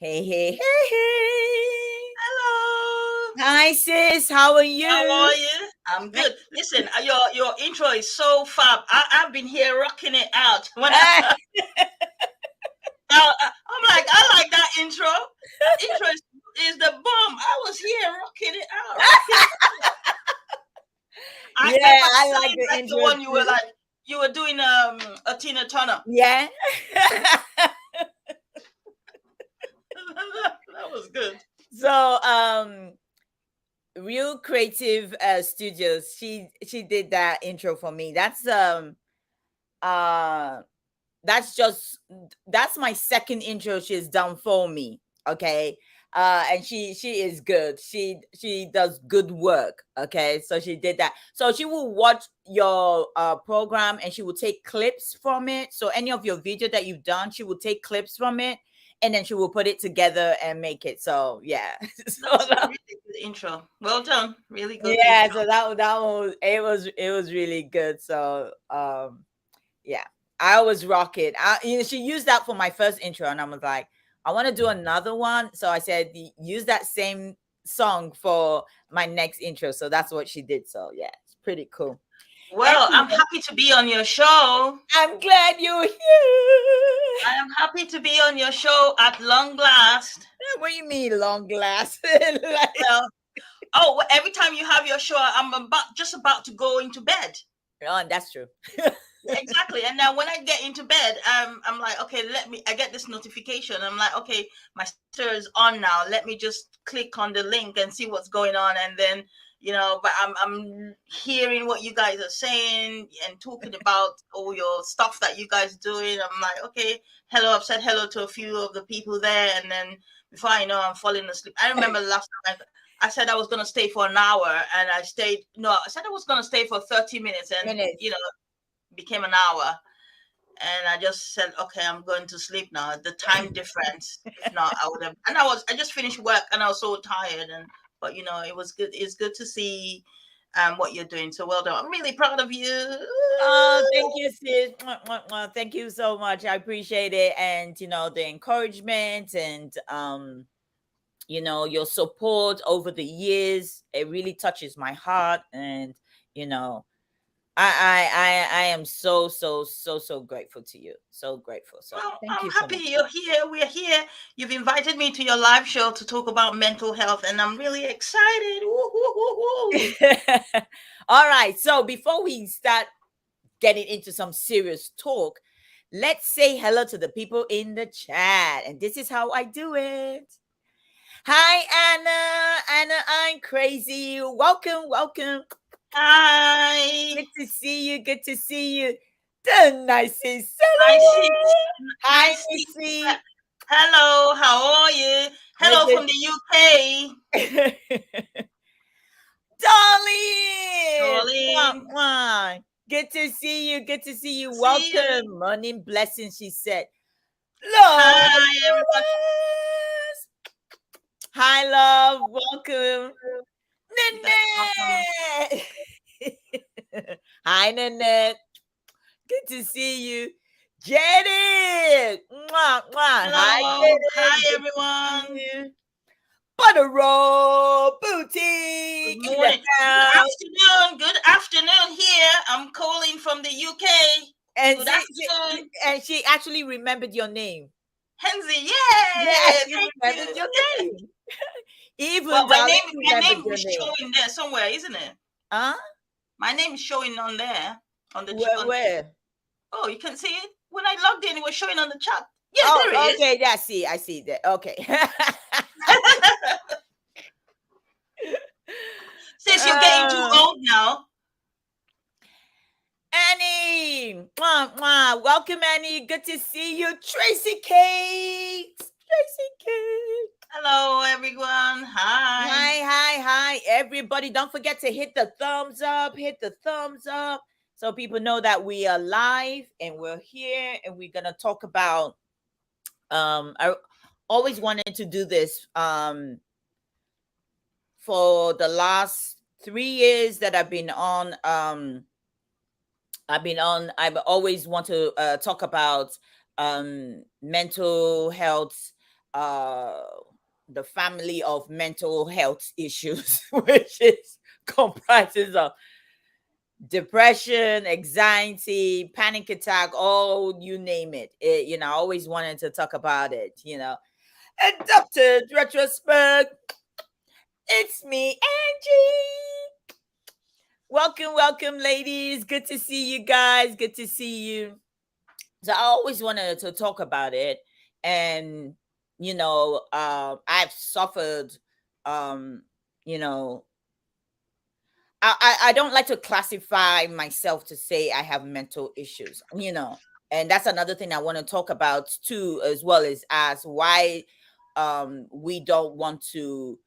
Hey, hey, hey, hey. Hello. Hi, sis. How are you? How are you? I'm good. Listen, your intro is so fab. I've been here rocking it out. When I'm like, I like that intro. That intro is the bomb. I was here rocking it out, rocking it. I Yeah, never I like sang the like the intro one too. you were doing a Tina Turner. Yeah. That was good. So, Real Creative Studios. She did that intro for me. Uh that's my second intro she's done for me. Okay. And she is good. She does good work. Okay. So she did that. So she will watch your program and she will take clips from it. So any of your video that you've done, she will take clips from it and then she will put it together and make it. So yeah. So That's a really good intro. Well done. Really good yeah, intro. so that was it was really good. So yeah, I always rock it. She used that for my first intro, and I was like, I want to do another one. So I said, use that same song for my next intro. So that's what she did. So yeah, it's pretty cool. Well, Anyway, I'm happy to be on your show. I'm glad you're here. I am happy to be on your show at long last. What do you mean, long glass? Well, every time you have your show, I'm just about to go into bed. Oh, that's true. Exactly. And now when I get into bed, I'm like, okay, I get this notification. I'm like, okay, my sister is on now. Let me just click on the link and see what's going on. And then, but I'm hearing what you guys are saying and talking about all your stuff that you guys are doing. I'm like, okay, hello. I've said hello to a few of the people there. And then before I know, I'm falling asleep. I remember last time I said I was going to stay for an hour and I stayed. No, I said I was going to stay for 30 minutes and, Minutes. became an hour. And I just said, okay, I'm going to sleep now. The time difference, if not, I would have. And I just finished work and I was so tired. But it was good. It's good to see what you're doing. So well done. I'm really proud of you. Oh, thank you, sis. Mwah, mwah, mwah. Thank you so much. I appreciate it. And the encouragement and your support over the years. It really touches my heart. And you know, I am so, so, so, so grateful to you. So grateful. So Well, thank I'm you so happy much. you're here. We're here. You've invited me to your live show to talk about mental health, and I'm really excited. Woo, woo, woo, woo. All right. So before we start getting into some serious talk, let's say hello to the people in the chat. And this is how I do it. Hi, Anna. Anna, I'm crazy. Welcome, welcome. Hi. Good to see you. Good to see you. The nicest. Nice. Hi, Nice. Missy. Hello. How are you? Hello from the UK. Darling. Mwah, Darling. mwah. Good to see you. Good to see you. See you. Welcome. Morning blessings, she said. Love. Hi, everyone. Hi, love. Welcome. You guys are welcome. Nanette. Hi, Nanette. Good to see you. Janet. Mwah, mwah. Hi, Hello. Janet. Hi, Good to see everyone. you. Butter Roll Good Boutique in the morning. Good house. afternoon. Good afternoon here. I'm calling from the UK. And Good afternoon. she actually remembered your name. Henzi, Yeah, yay! she Thank remembered you. your name. Well, Even my Darling name remembered your is name. showing there somewhere, isn't it? Huh? My name is showing on there on the Where? on. Where? Oh, you can see it when I logged in. It was showing on the chat. Yeah, there it Oh, is. okay. Yeah, I see that. Okay. Since you're getting too old now. Annie, mwah, mwah. Welcome, Annie. Good to see you, Tracy Cakes. Tracy Cakes. Hello, everyone. Hi. Hi, everybody. Don't forget to hit the thumbs up. Hit the thumbs up so people know that we are live and we're here and we're gonna talk about. I always wanted to do this. For the last 3 years that I've been on. I've always want to talk about mental health uh the family of mental health issues, which is comprises of depression, anxiety, panic attack, all you name it. I always wanted to talk about it. Adopted retrospect. It's me, Angie. Welcome, welcome, ladies. Good to see you guys. Good to see you. So I always wanted to talk about it, and I've suffered. Um, you know, I don't like to classify myself to say I have mental issues. And that's another thing I want to talk about too, as well as why we don't want to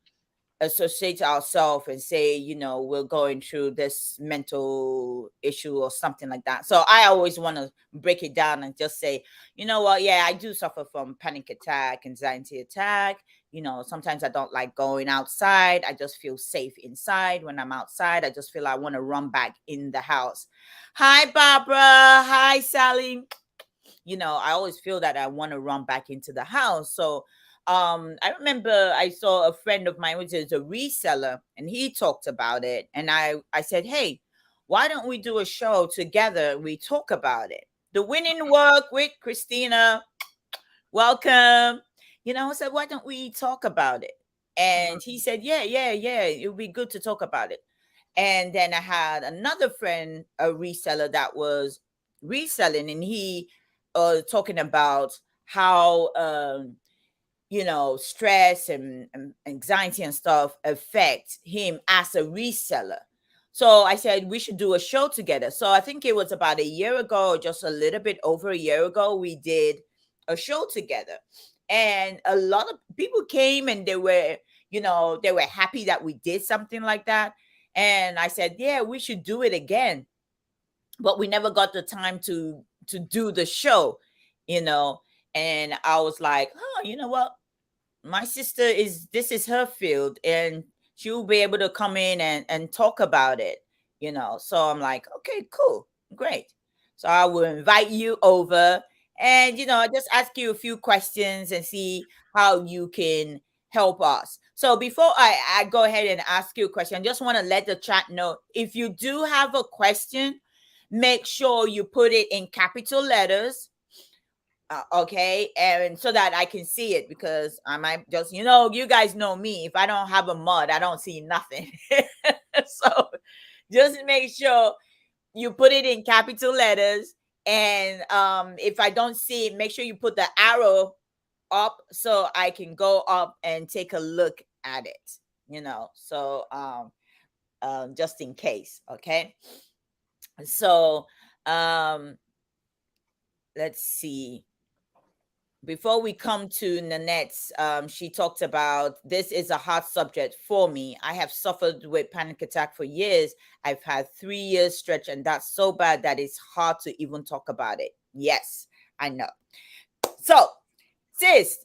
associate ourselves and say, we're going through this mental issue or something like that. So I always want to break it down and just say, you know what, yeah, I do suffer from panic attack, anxiety attack. Sometimes I don't like going outside. I just feel safe inside. When I'm outside, I just feel I want to run back in the house. Hi, Barbara. Hi, Sally. I always feel that I want to run back into the house. So I remember I saw a friend of mine, which is a reseller, and he talked about it. And I said, hey, why don't we do a show together? We talk about it. The Winning Work with Christina. Welcome. I said, why don't we talk about it? And he said, yeah, yeah, yeah, it would be good to talk about it. And then I had another friend, a reseller that was reselling, and he talking about how stress and anxiety and stuff affect him as a reseller. So I said we should do a show together. So I think it was about a year ago, or just a little bit over a year ago, we did a show together. And a lot of people came, and they were happy that we did something like that. And I said, yeah, we should do it again. But we never got the time to do the show, you know. And I was like, oh, you know what? My sister this is her field, and she'll be able to come in and talk about it. So I'm like, okay, cool, great. So I will invite you over, and just ask you a few questions and see how you can help us. So before I go ahead and ask you a question, I just want to let the chat know, if you do have a question, make sure you put it in capital letters. Okay, and so that I can see it, because I might just, you guys know me. If I don't have a mud, I don't see nothing. So just make sure you put it in capital letters. And if I don't see it, make sure you put the arrow up so I can go up and take a look at it. So just in case. Okay. So let's see. Before we come to Nanette's, she talked about, this is a hard subject for me. I have suffered with panic attack for years. I've had 3 years stretch, and that's so bad that it's hard to even talk about it. Yes, I know. So, sis,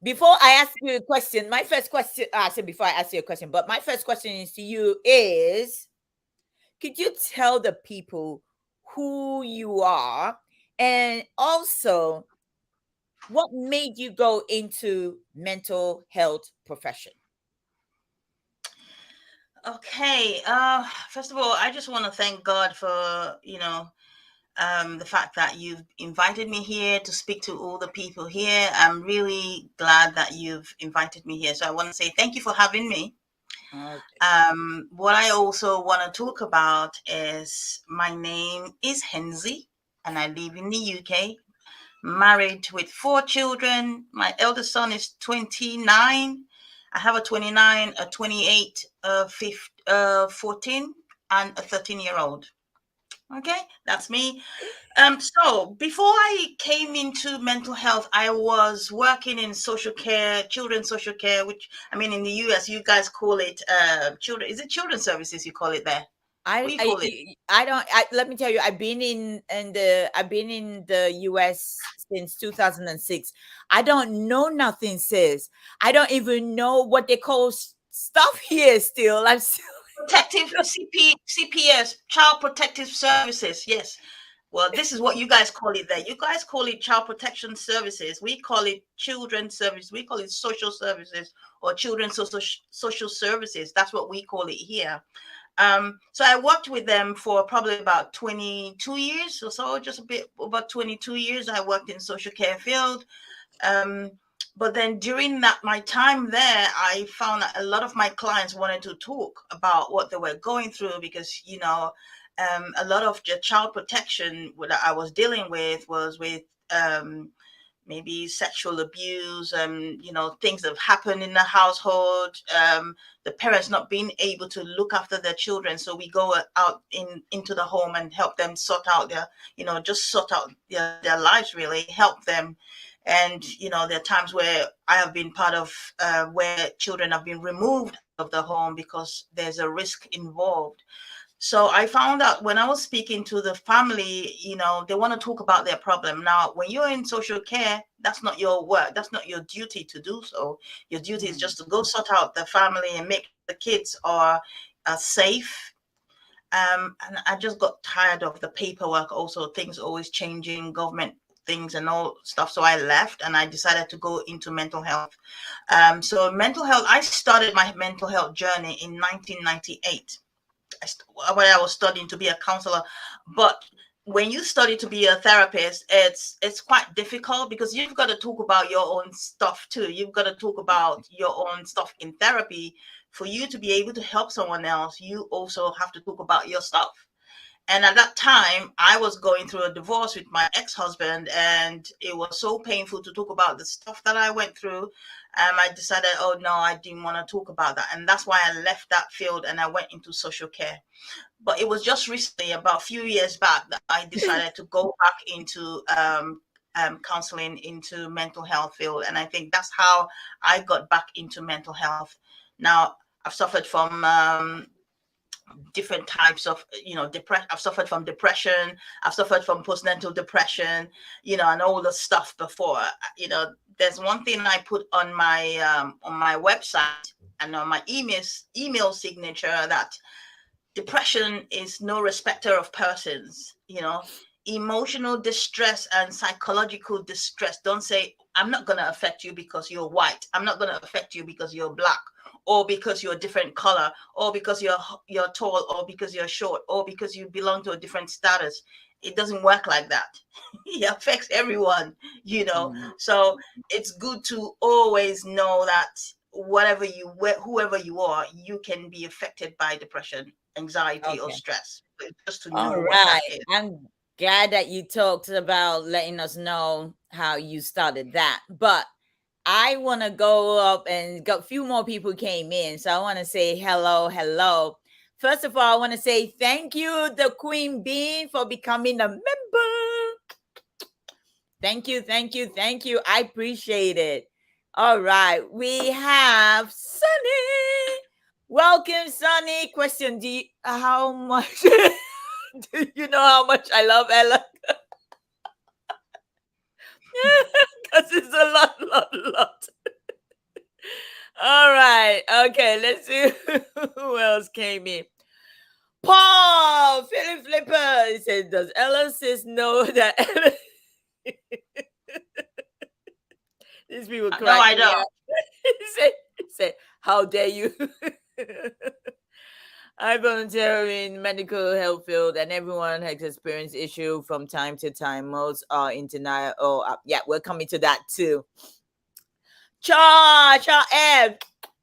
before I ask you a question, my first question, I said before I ask you a question, but my first question is to you is, could you tell the people who you are, and also what made you go into mental health profession? Okay. First of all, I just want to thank God for, the fact that you've invited me here to speak to all the people here. I'm really glad that you've invited me here. So I want to say thank you for having me. Okay. What I also want to talk about is, my name is Henzi, and I live in the UK, married with 4 children. My eldest son is 29. I have a 29, a 28, 14, and a 13-year-old. Okay, that's me. So before I came into mental health, I was working in social care, children's social care, which, I mean, in the US, you guys call it children. Is it children's services you call it there? What I do you I call it? I don't. Let me tell you, I've been in the US since 2006. I don't know nothing, sis. I don't even know what they call stuff here. Still, I'm still. Protective CPS, Child Protective Services. Yes. Well, this is what you guys call it there. You guys call it child protection services. We call it children's service. We call it social services or children's social services. That's what we call it here. So I worked with them for probably about 22 years or so, just a bit about 22 years. I worked in social care field. Um, but then during that my time there, I found that a lot of my clients wanted to talk about what they were going through because, a lot of the child protection that I was dealing with was with maybe sexual abuse, things that have happened in the household, the parents not being able to look after their children. So we go out into the home and help them sort out just sort out their lives, really help them. And, there are times where I have been part of where children have been removed out of the home because there's a risk involved. So I found out when I was speaking to the family, they want to talk about their problem. Now, when you're in social care, that's not your work. That's not your duty to do so. Your duty is just to go sort out the family and make sure the kids are safe. And I just got tired of the paperwork. Also, things always changing, government things and all stuff. So I left and I decided to go into mental health. So mental health, I started my mental health journey in 1998. When I was studying to be a counselor. But when you study to be a therapist, it's quite difficult because you've got to talk about your own stuff too. You've got to talk about your own stuff in therapy. For you to be able to help someone else, you also have to talk about your stuff. And at that time, I was going through a divorce with my ex-husband, and it was so painful to talk about the stuff that I went through. I decided, oh no, I didn't want to talk about that. And that's why I left that field and I went into social care. But it was just recently, about a few years back, that I decided to go back into counseling, into mental health field. And I think that's how I got back into mental health. Now, I've suffered from different types of depression. I've suffered from depression, I've suffered from postnatal depression, and all the stuff before. There's one thing I put on my website and on my email signature, that depression is no respecter of persons. Emotional distress and psychological distress don't say, I'm not going to affect you because you're white, I'm not going to affect you because you're black, or because you're a different color, or because you're tall, or because you're short, or because you belong to a different status. It doesn't work like that. It affects everyone. So it's good to always know that whoever you are, you can be affected by depression, anxiety, or Okay. stress. Just to All know what that right. is. I'm glad that you talked about letting us know how you started that. But I want to go up and got a few more people came in. So I want to say hello. First of all, I want to say thank you, the Queen Bean, for becoming a member. Thank you. I appreciate it. All right. We have Sunny. Welcome, Sunny. Question: how much do you know how much I love Ella? Because it's a lot. All right. Okay, let's see who else came in. Paul Philip Flipper. He said, does Ella sis know that Ella... These people crack No, I me don't. up. he said, how dare you? I volunteer in medical health field, and everyone has experienced issue from time to time. Most are in denial. Oh, yeah, we're coming to that too. Cha Ev.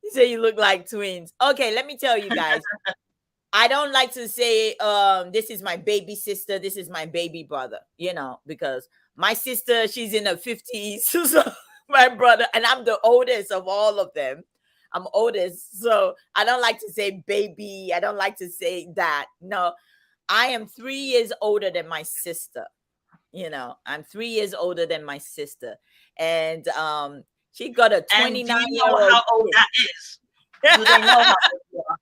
You say you look like twins. Okay, let me tell you guys. I don't like to say this is my baby sister, this is my baby brother, because my sister, she's in her 50s. So my brother, and I'm the oldest of all of them. I'm oldest. So I don't like to say baby. I don't like to say that. No, I am 3 years older than my sister. I'm 3 years older than my sister. And she got a 29-year-old. And do you know how old that is? Do they know how old you are?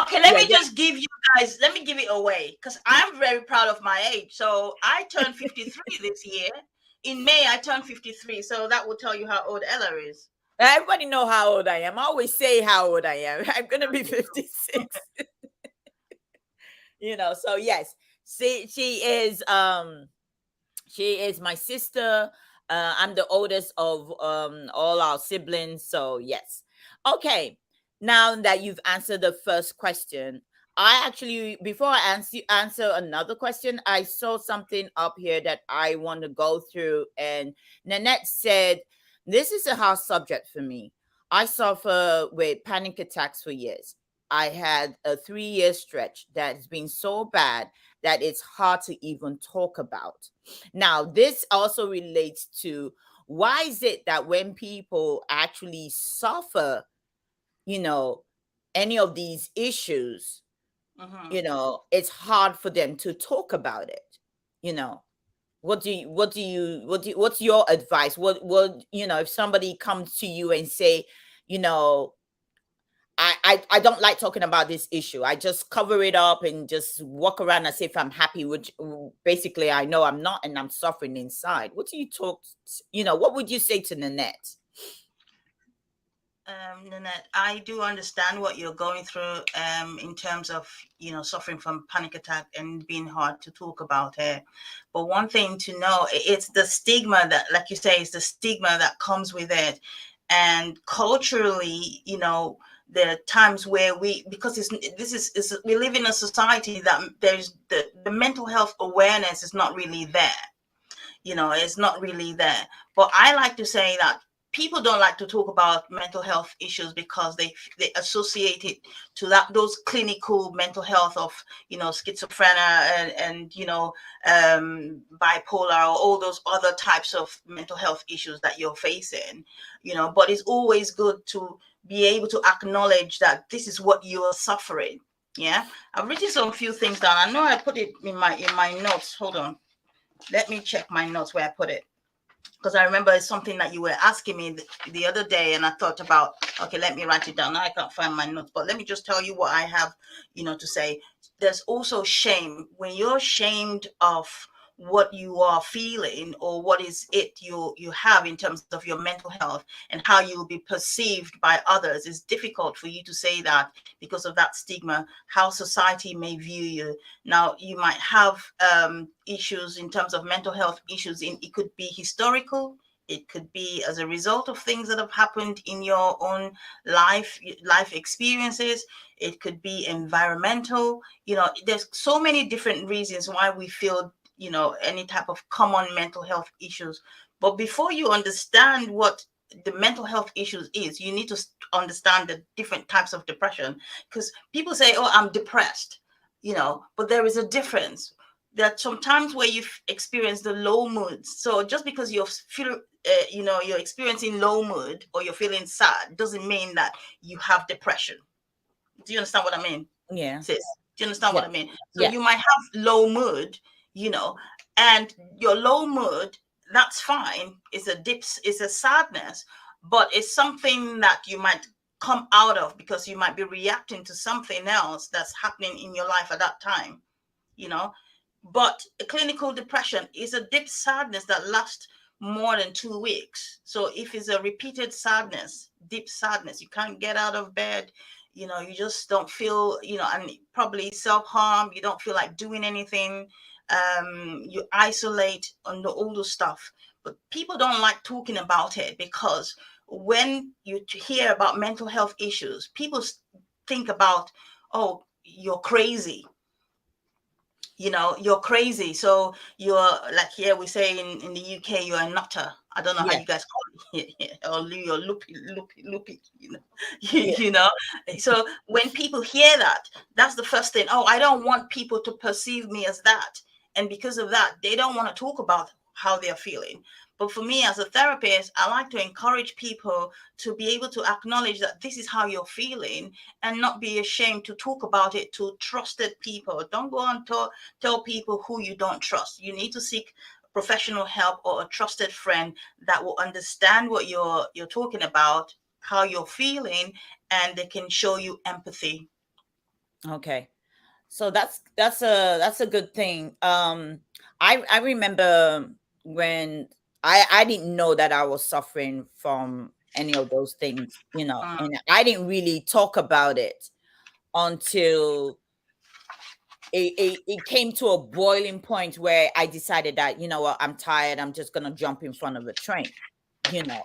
Okay, let me give it away, because I'm very proud of my age. So I turned 53 this year. In May, I turned 53. So that will tell you how old Ella is. Everybody know how old I am. I always say how old I am. I'm going to be 56. So yes. she is my sister. I'm the oldest of all our siblings. So, yes. Okay. Now that you've answered the first question, I actually, before I answer another question, I saw something up here that I want to go through. And Nanette said, "This is a hard subject for me. I suffer with panic attacks for years. I had a 3 year stretch that's been so bad that it's hard to even talk about." Now, this also relates to why is it that when people actually suffer, you know, any of these issues, Mm-hmm. it's hard for them to talk about it. You know, what's your advice? If somebody comes to you and say, you know, I don't like talking about this issue. I just cover it up and just walk around as if I'm happy, which basically I know I'm not, and I'm suffering inside. What do you talk? What would you say to Nanette? Nanette, I do understand what you're going through in terms of, suffering from panic attack and being hard to talk about it. But one thing to know, it's the stigma that, like you say, it's the stigma that comes with it. And culturally, there are times where we live in a society that there's the mental health awareness is not really there. It's not really there. But I like to say that people don't like to talk about mental health issues because they associate it to those clinical mental health of schizophrenia and bipolar, or all those other types of mental health issues that you're facing. But it's always good to be able to acknowledge that this is what you are suffering. Yeah, I've written some few things down. I know I put it in my notes. Hold on, let me check my notes where I put it, because I remember it's something that you were asking me the other day, and I thought about, okay, let me write it down. Now I can't find my notes, but let me just tell you what I have, to say. There's also shame. When you're ashamed of what you are feeling, or what is it you have in terms of your mental health and how you'll be perceived by others, it's difficult for you to say that because of that stigma, how society may view you. Now, you might have issues in terms of mental health issues. It could be historical. It could be as a result of things that have happened in your own life experiences. It could be environmental. There's so many different reasons why we feel, any type of common mental health issues. But before you understand what the mental health issues is, you need to understand the different types of depression. Because people say, oh, I'm depressed, but there is a difference. There are some times where you experience the low moods. So just because you're experiencing low mood, or you're feeling sad, doesn't mean that you have depression. Do you understand what I mean, Yeah. sis? Do you understand Yeah. what I mean? So Yeah. you might have low mood, and your low mood, that's fine. It's a it's a sadness, but it's something that you might come out of because you might be reacting to something else that's happening in your life at that time, you know. But a clinical depression is a deep sadness that lasts more than 2 weeks. So if it's a repeated sadness, deep sadness, you can't get out of bed, you just don't feel, and probably self-harm, you don't feel like doing anything, you isolate under all those stuff. But people don't like talking about it, because when you hear about mental health issues, people think about, oh, you're crazy, you're crazy. So you're like, here we say in the UK, you're a nutter. I don't know how Yeah. you guys call it, or you're loopy, Yeah. you know. So when people hear that, that's the first thing. Oh, I don't want people to perceive me as that. And because of that, they don't want to talk about how they're feeling. But for me as a therapist, I like to encourage people to be able to acknowledge that this is how you're feeling, and not be ashamed to talk about it to trusted people. Don't go and tell people who you don't trust. You need to seek professional help, or a trusted friend that will understand what you're talking about, how you're feeling, and they can show you empathy. Okay. So that's a good thing. I remember when I didn't know that I was suffering from any of those things, Mm, and I didn't really talk about it until it came to a boiling point where I decided that, you know what, I'm tired. I'm just gonna jump in front of a train, you know,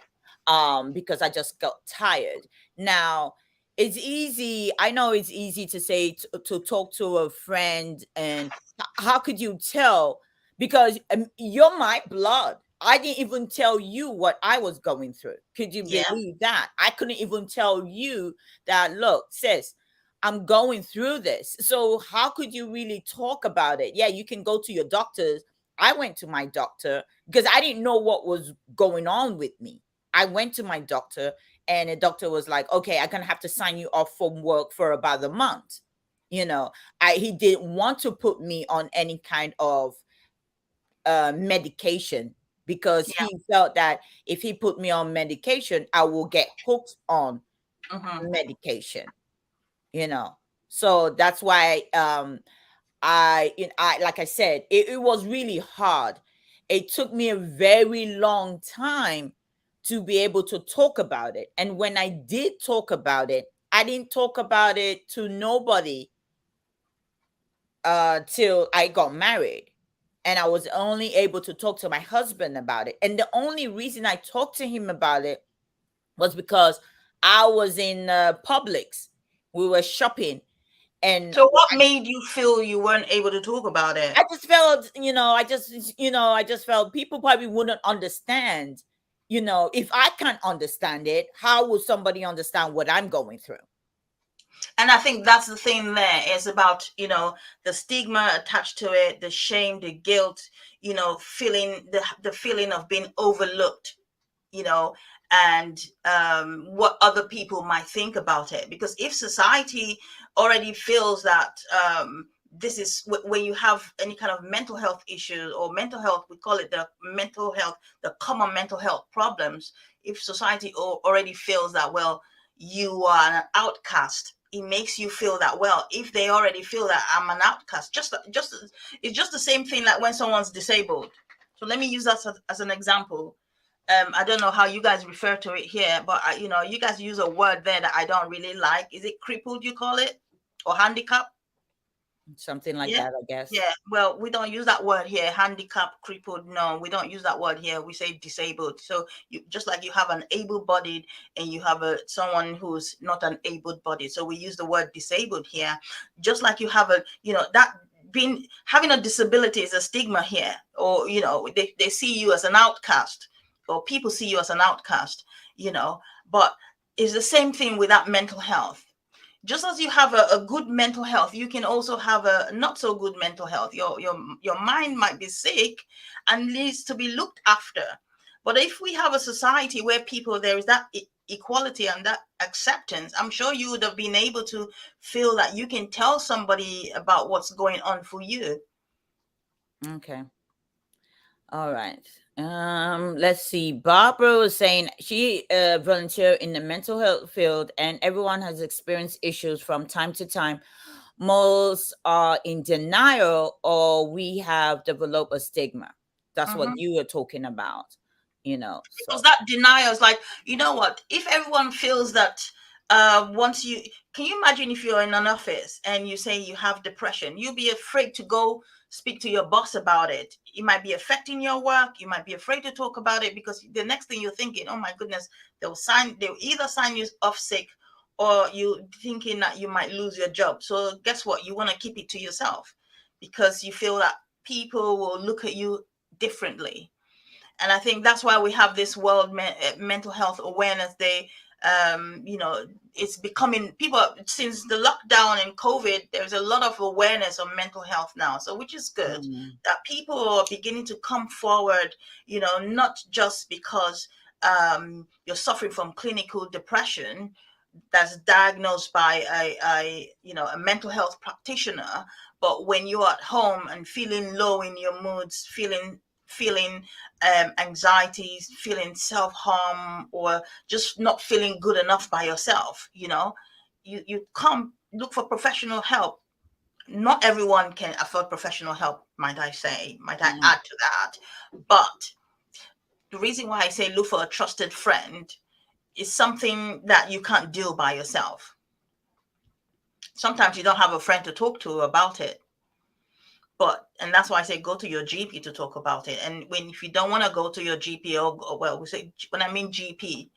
because I just got tired. Now, it's easy. I know it's easy to say to talk to a friend, and how could you tell? Because you're my blood. I didn't even tell you what I was going through. Could you Yeah. believe that? I couldn't even tell you that, look, sis, I'm going through this. So how could you really talk about it? Yeah, you can go to your doctors. I went to my doctor because I didn't know what was going on with me. I went to my doctor, and the doctor was like, "Okay, I'm gonna have to sign you off from work for about a month." You know, he didn't want to put me on any kind of medication because Yeah. he felt that if he put me on medication, I will get hooked on Mm-hmm. medication. You know, so that's why I like I said, it was really hard. It took me a very long time to be able to talk about it. And when I did talk about it, I didn't talk about it to nobody till I got married. And I was only able to talk to my husband about it. And the only reason I talked to him about it was because I was in Publix. We were shopping, and So what made you feel you weren't able to talk about it? I just felt, I just felt people probably wouldn't understand. If I can't understand it, how will somebody understand what I'm going through? And I think that's the thing there is about, the stigma attached to it, the shame, the guilt, feeling the feeling of being overlooked, you know, and what other people might think about it. Because if society already feels that this is when you have any kind of mental health issues or mental health, we call it the mental health, the common mental health problems. If society already feels that, well, you are an outcast, it makes you feel that, well, if they already feel that I'm an outcast, just it's just the same thing like when someone's disabled. So let me use that as an example. I don't know how you guys refer to it here, but you guys use a word there that I don't really like. Is it crippled, you call it, or handicap? Something like Yeah. that, I guess. Yeah. Well, we don't use that word here. Handicap, crippled. No, we don't use that word here. We say disabled. So you just like you have an able-bodied and you have someone who's not an able-bodied. So we use the word disabled here. Just like you have that being having a disability is a stigma here, or they see you as an outcast, or people see you as an outcast. But it's the same thing with that mental health. Just as you have a good mental health, you can also have a not so good mental health. Your mind might be sick and needs to be looked after. But if we have a society where people there is that equality and that acceptance, I'm sure you would have been able to feel that you can tell somebody about what's going on for you. Okay. All right. Let's see. Barbara was saying she volunteered in the mental health field, and everyone has experienced issues from time to time. Most are in denial, or we have developed a stigma. That's what Mhm. you were talking about. Because So that denial is like, you know what, if everyone feels that once you can you imagine if you're in an office and you say you have depression, you'll be afraid to go speak to your boss about it. It might be affecting your work. You might be afraid to talk about it because the next thing you're thinking, oh my goodness, they'll either sign you off sick, or you thinking that you might lose your job. So guess what, you want to keep it to yourself because you feel that people will look at you differently. And I think that's why we have this World Mental Health Awareness Day. It's becoming people since the lockdown and COVID. There's a lot of awareness on mental health now, so which is good mm, that people are beginning to come forward. Not just because you're suffering from clinical depression that's diagnosed by a mental health practitioner, but when you're at home and feeling low in your moods, feeling anxieties, feeling self-harm, or just not feeling good enough by yourself, you come look for professional help. Not everyone can afford professional help, might I mm, add to that. But the reason why I say look for a trusted friend is something that you can't do by yourself. Sometimes you don't have a friend to talk to about it. And that's why I say go to your GP to talk about it. And if you don't want to go to your GP, or well, we say, when I mean GP,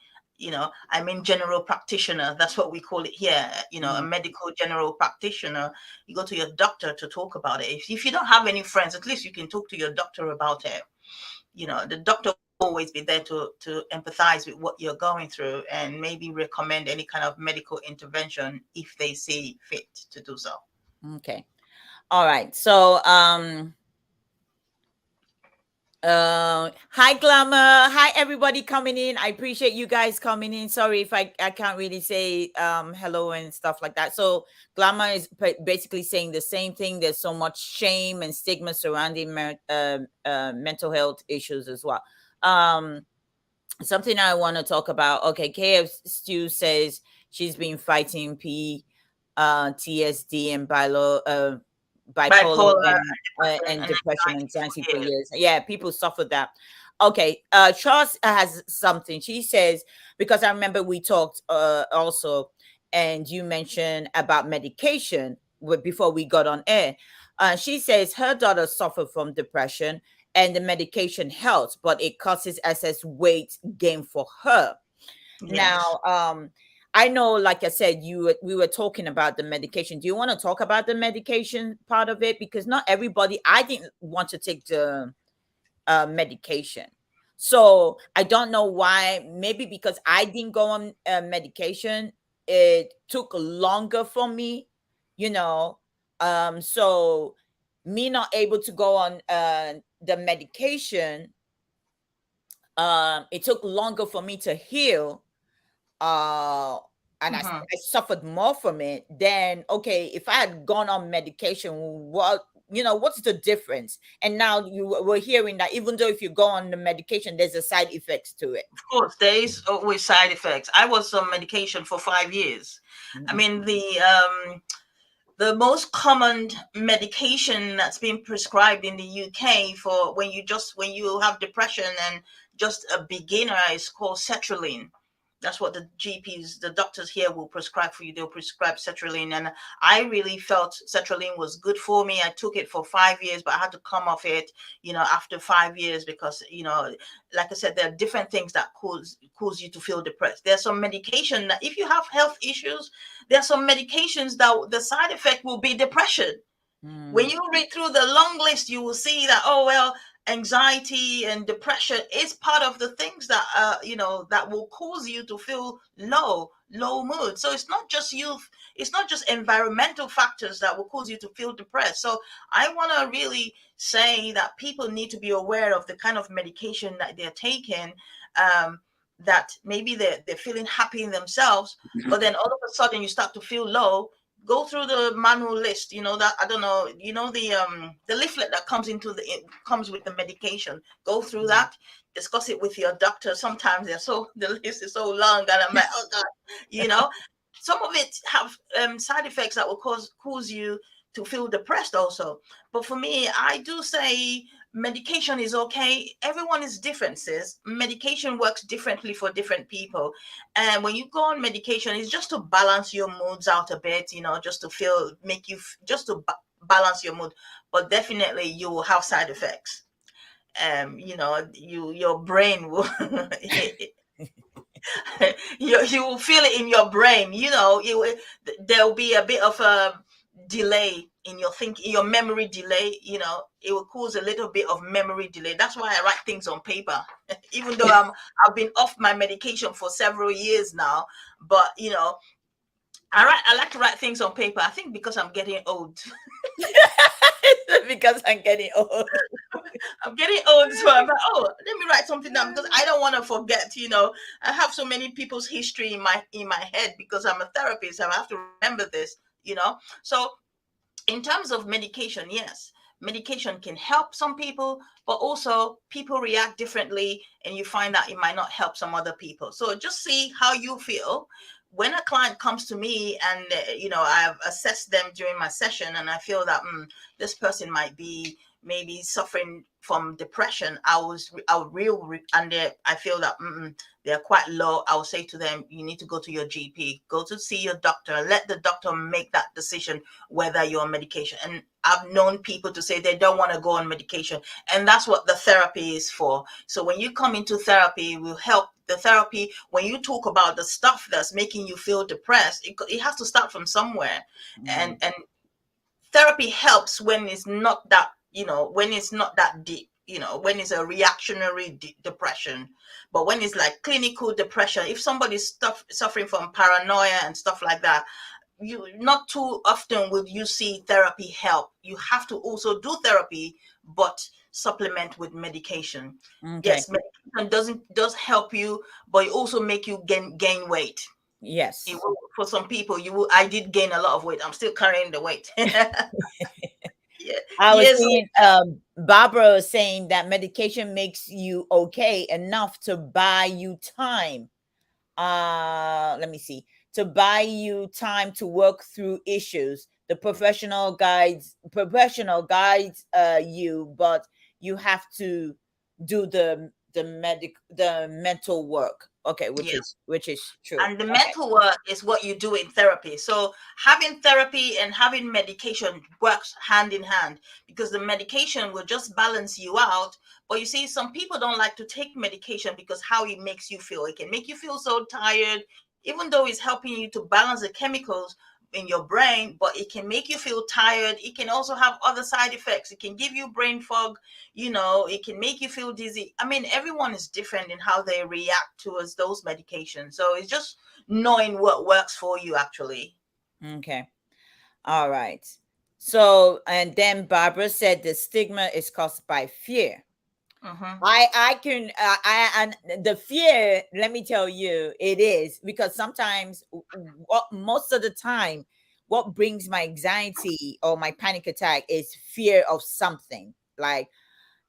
I mean general practitioner. That's what we call it here. A medical general practitioner. You go to your doctor to talk about it. If you don't have any friends, at least you can talk to your doctor about it. The doctor will always be there to empathize with what you're going through and maybe recommend any kind of medical intervention if they see fit to do so. Okay. All right. So, hi Glamour, hi everybody coming in. I appreciate you guys coming in. Sorry if I can't really say hello and stuff like that. So Glamour is basically saying the same thing. There's so much shame and stigma surrounding mental health issues as well. Something I want to talk about. Okay, KF Stu says she's been fighting TSD and bipolar and depression, anxiety for years. Yeah, people suffer that. Okay, Charles has something. She says, because I remember we talked also, and you mentioned about medication before we got on air. She says her daughter suffered from depression and the medication helps, but it causes excess weight gain for her. Yes. Now, I know, like I said, we were talking about the medication. Do you want to talk about the medication part of it? Because not everybody, I didn't want to take the medication. So I don't know why. Maybe because I didn't go on medication, it took longer for me, you know. So me not able to go on the medication, it took longer for me to heal, uh and I suffered more from it. Then okay, if I had gone on medication, what's the difference? And now we're hearing that even though if you go on the medication, there's a side effects to it. Of course, there is always side effects. I was on medication for 5 years. I mean, the most common medication that's been prescribed in the UK for when you have depression and just a beginner is called sertraline. That's what the doctors here will prescribe for you. They'll prescribe sertraline. And I really felt sertraline was good for me. I took it for 5 years, but I had to come off it, after 5 years because, like I said, there are different things that cause you to feel depressed. There's some medication that if you have health issues, there are some medications that the side effect will be depression. When you read through the long list, you will see that, oh, well, anxiety and depression is part of the things that that will cause you to feel low mood. So it's not just environmental factors that will cause you to feel depressed. So I want to really say that people need to be aware of the kind of medication that they're taking, that maybe they're feeling happy in themselves, but then all of a sudden you start to feel low. Go through the manual list, that I don't know, the leaflet that comes comes with the medication. Go through that, discuss it with your doctor. Sometimes the list is so long and I'm like, oh God, some of it have side effects that will cause you to feel depressed also. But for me, I do say medication is okay. Everyone is different, sis. Medication works differently for different people. And when you go on medication, it's just to balance your moods out a bit, just to balance your mood. But definitely you will have side effects. Your brain will you will feel it in your brain. There'll be a bit of a delay in your thinking, your memory delay. It will cause a little bit of memory delay. That's why I write things on paper. Even though I've been off my medication for several years now, but I like to write things on paper. I think because I'm getting old. Because I'm getting old. I'm getting old, so I'm like, oh, let me write something down because I don't want to forget. I have so many people's history in my head because I'm a therapist. I have to remember this. So in terms of medication, yes, medication can help some people, but also people react differently, and you find that it might not help some other people. So just see how you feel. When a client comes to me and I've assessed them during my session and I feel that this person might be maybe suffering from depression, I would and I feel that they're quite low. I will say to them, you need to go to your GP, go to see your doctor, let the doctor make that decision whether you're on medication. And I've known people to say they don't want to go on medication, and that's what the therapy is for. So when you come into therapy, it will help. The therapy, when you talk about the stuff that's making you feel depressed, it has to start from somewhere. And therapy helps when it's not that, when it's not that deep, when it's a reactionary depression. But when it's like clinical depression, if somebody's suffering from paranoia and stuff like that, you not too often will you see therapy help. You have to also do therapy, but supplement with medication. Okay. Yes, medication does help you, but it also make you gain weight. It Yes. will, for some people, I did gain a lot of weight. I'm still carrying the weight. Yeah. I was Yes. seeing Barbara was saying that medication makes you okay enough to buy you time. Let me see. To buy you time to work through issues. The professional guides you, but you have to do the mental work. Okay, which Yeah. is true. And the Okay. mental work is what you do in therapy. So having therapy and having medication works hand in hand, because the medication will just balance you out. But you see, some people don't like to take medication because how it makes you feel. It can make you feel so tired, even though it's helping you to balance the chemicals in your brain, but it can make you feel tired. It can also have other side effects. It can give you brain fog, it can make you feel dizzy. I mean, everyone is different in how they react towards those medications. So it's just knowing what works for you, actually. Okay. All right. So, and then Barbara said the stigma is caused by fear. Mm-hmm. I can and the fear, let me tell you, it is because sometimes what most of the time what brings my anxiety or my panic attack is fear of something. Like,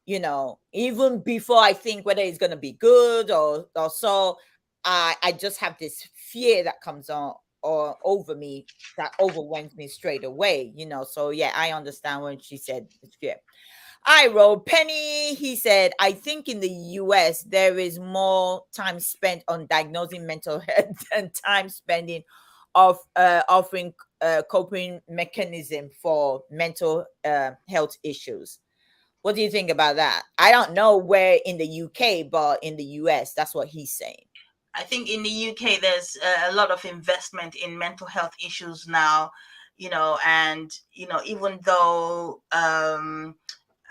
even before I think whether it's going to be good or so, I just have this fear that comes on or over me that overwhelms me straight away. So yeah, I understand when she said it's fear. I wrote Penny. He said, I think in the US, there is more time spent on diagnosing mental health than time spending of offering coping mechanism for mental health issues. What do you think about that? I don't know where in the UK, but in the US, that's what he's saying. I think in the UK, there's a lot of investment in mental health issues now, and, even though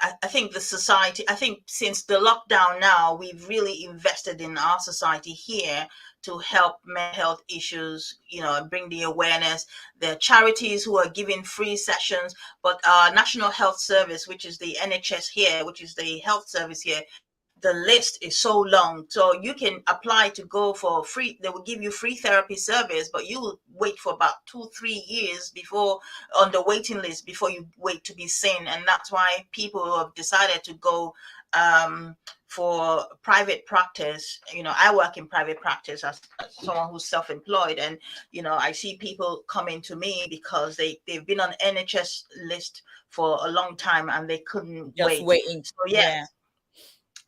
I think the society, I think since the lockdown now, we've really invested in our society here to help mental health issues, bring the awareness. There are charities who are giving free sessions, but our National Health Service, which is the NHS here, which is the health service here, the list is so long. So you can apply to go for free. They will give you free therapy service, but you will wait for about 2-3 years before on the waiting list before you wait to be seen. And that's why people who have decided to go for private practice. I work in private practice as someone who's self-employed, and I see people coming to me because they've been on NHS list for a long time and they couldn't Just wait. waiting. So yes, Yeah.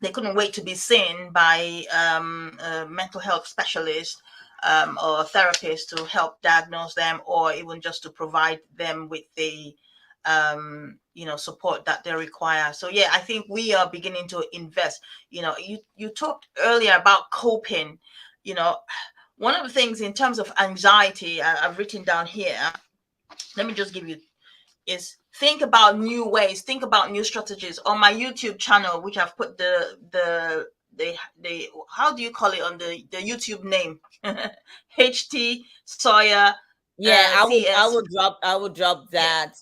they couldn't wait to be seen by a mental health specialist or a therapist to help diagnose them, or even just to provide them with the support that they require. So yeah, I think we are beginning to invest. You talked earlier about coping. One of the things in terms of anxiety, I've written down here. Let me just give you is think about new ways, think about new strategies. On my YouTube channel, which I've put the how do you call it on the YouTube name? HT Sawyer Yeah, CS. I will drop Yeah, that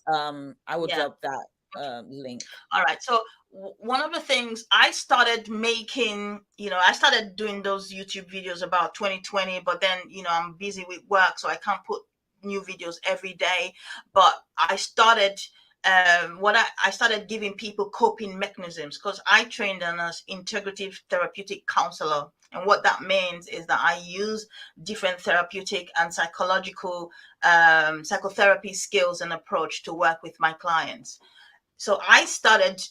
I will yeah. drop that link. All right. So one of the things I started making, I started doing those YouTube videos about 2020, but then, I'm busy with work, so I can't put new videos every day. But I started I started giving people coping mechanisms, because I trained as integrative therapeutic counselor. And what that means is that I use different therapeutic and psychological psychotherapy skills and approach to work with my clients. So I started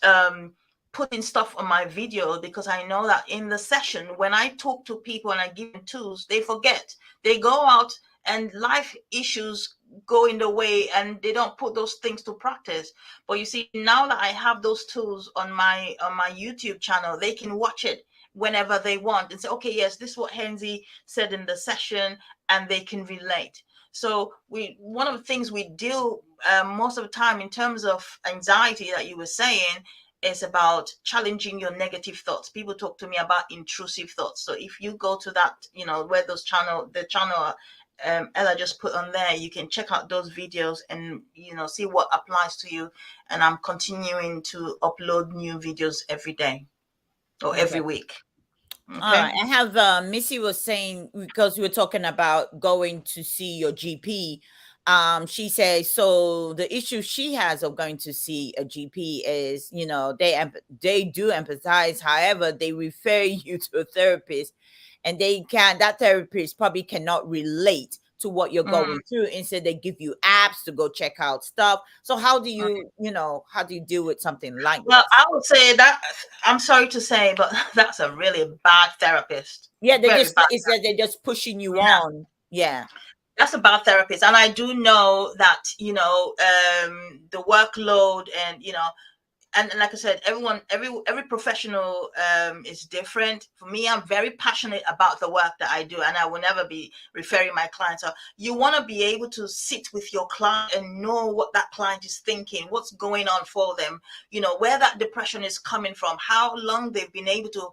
putting stuff on my video because I know that in the session, when I talk to people and I give them tools, they forget. They go out and life issues go in the way and they don't put those things to practice. But you see, now that I have those tools on my YouTube channel, they can watch it whenever they want and say, okay, yes, this is what Henzi said in the session, and they can relate. So one of the things we deal most of the time in terms of anxiety that you were saying is about challenging your negative thoughts. People talk to me about intrusive thoughts. So if you go to that, where the channel Ella just put on there, you can check out those videos and see what applies to you. And I'm continuing to upload new videos every day or every Okay. week. All Okay. right. I have Missy was saying, because we were talking about going to see your GP. She says, so the issue she has of going to see a GP is, they do empathize. However, they refer you to a therapist, and that therapist probably cannot relate to what you're Mm. going through. Instead, they give you apps to go check out stuff. So how do how do you deal with something like Well, this? I would say that I'm sorry to say, but that's a really bad therapist. Yeah, they Very just bad. it's that they're just pushing you Yeah, on. Yeah. that's a bad therapist. And I do know that, the workload and, and like I said, every professional is different. For me, I'm very passionate about the work that I do, and I will never be referring my clients. So you want to be able to sit with your client and know what that client is thinking, what's going on for them, where that depression is coming from, how long they've been able to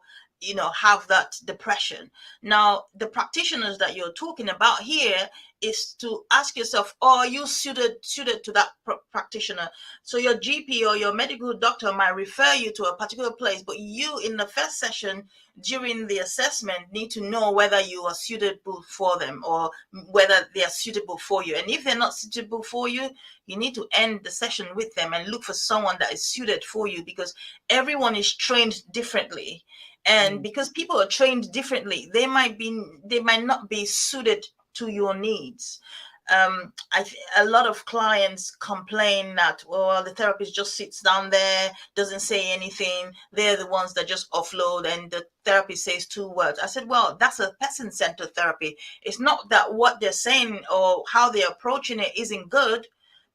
have that depression. Now, the practitioners that you're talking about here is to ask yourself, oh, are you suited to that practitioner? So your GP or your medical doctor might refer you to a particular place, but you in the first session during the assessment need to know whether you are suitable for them or whether they are suitable for you. And if they're not suitable for you, you need to end the session with them and look for someone that is suited for you, because everyone is trained differently. And Mm, because people are trained differently, they might not be suited to your needs. A lot of clients complain that, well, the therapist just sits down there, doesn't say anything. They're the ones that just offload, and the therapist says 2 words. I said, well, that's a person-centered therapy. It's not that what they're saying or how they're approaching it isn't good,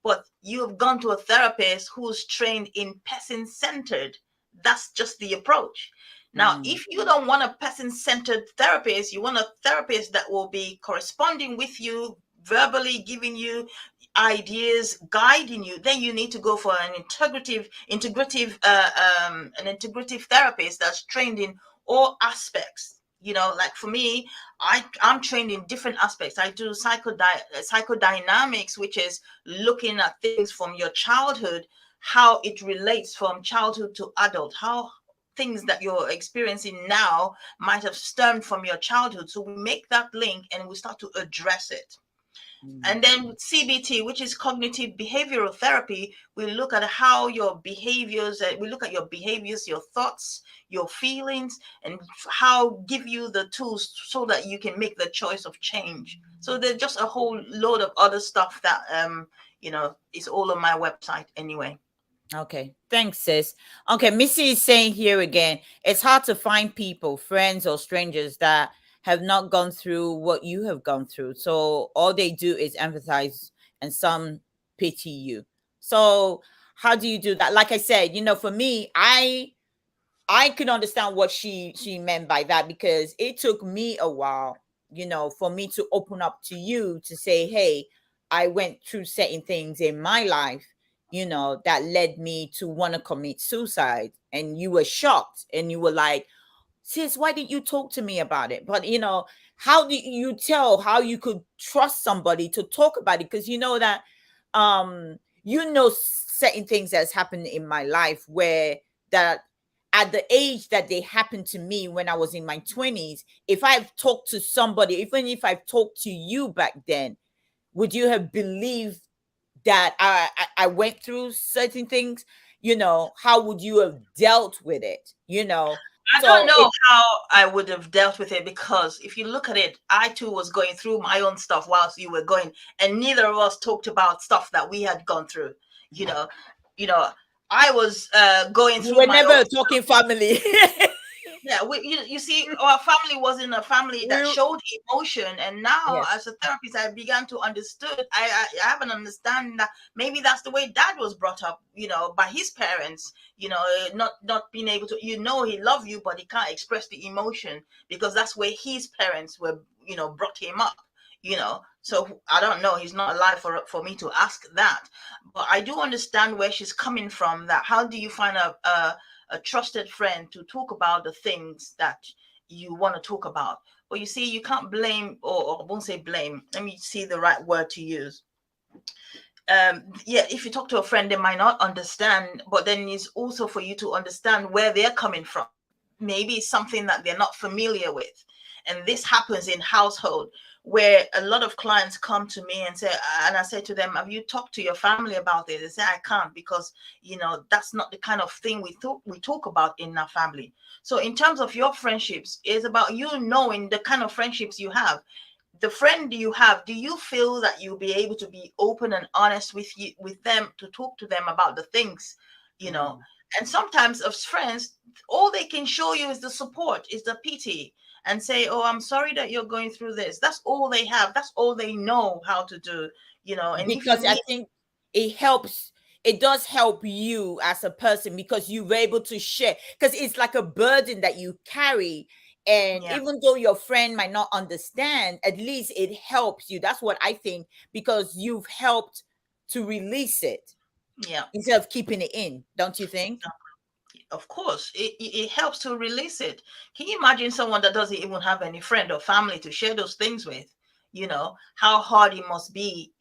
but you have gone to a therapist who's trained in person-centered. That's just the approach. Now, mm, if you don't want a person-centered therapist, you want a therapist that will be corresponding with you, verbally giving you ideas, guiding you, then you need to go for an integrative therapist that's trained in all aspects. Like for me, I'm trained in different aspects. I do psychodynamics, which is looking at things from your childhood, how it relates from childhood to adult, how things that you're experiencing now might have stemmed from your childhood. So we make that link and we start to address it. mm. And then with CBT, which is cognitive behavioral therapy, we look at how your behaviors, we look at your behaviors, your thoughts, your feelings, and how give you the tools so that you can make the choice of change. So there's just a whole load of other stuff that is all on my website anyway. Okay. Thanks, sis. Okay, Missy is saying here again, it's hard to find people, friends or strangers that have not gone through what you have gone through. So all they do is empathize and some pity you. So how do you do that? Like I said, for me, I can understand what she meant by that, because it took me a while, for me to open up to you to say, hey, I went through certain things in my life, that led me to want to commit suicide. And you were shocked and you were like, sis, why didn't you talk to me about it? But how do you tell how you could trust somebody to talk about it? Because you know that certain things that's happened in my life where that at the age that they happened to me when I was in my 20s, if I've talked to somebody, even if I've talked to you back then, would you have believed that I went through certain things? How would you have dealt with it? I don't So know it how I would have dealt with it, because if you look at it, I too was going through my own stuff whilst you were going, and neither of us talked about stuff that we had gone through. You know, you know. I was going You through were my own. never a talking family. Yeah, you see, our family wasn't a family that we, showed emotion, and now yes. as a therapist, I began to understood. I have an understanding that maybe that's the way Dad was brought up, by his parents. Not being able to, he love you, but he can't express the emotion because that's where his parents were, brought him up. So I don't know. He's not alive for me to ask that, but I do understand where she's coming from. That how do you find a trusted friend to talk about the things that you want to talk about? But you see, you can't blame, or I won't say blame. Let me see the right word to use. Yeah, if you talk to a friend, they might not understand, but then it's also for you to understand where they're coming from. Maybe it's something that they're not familiar with. And this happens in household where a lot of clients come to me and say, and I say to them, have you talked to your family about this? They say, I can't, because that's not the kind of thing we talk about in our family. So in terms of your friendships, it's about you knowing the kind of friendships you have. The friend you have, do you feel that you'll be able to be open and honest with them, to talk to them about the things, you know Mm. and sometimes as friends, all they can show you is the support, is the pity, and say, oh, I'm sorry that you're going through this. That's all they have, that's all they know how to do. And if you Because I need. think it helps. It does help you as a person because you're able to share. Because it's like a burden that you carry. And Yeah, even though your friend might not understand, at least it helps you. That's what I think, because you've helped to release it yeah. instead of keeping it in. Don't you think? Of course, it helps to release it. Can you imagine someone that doesn't even have any friend or family to share those things with? How hard it must be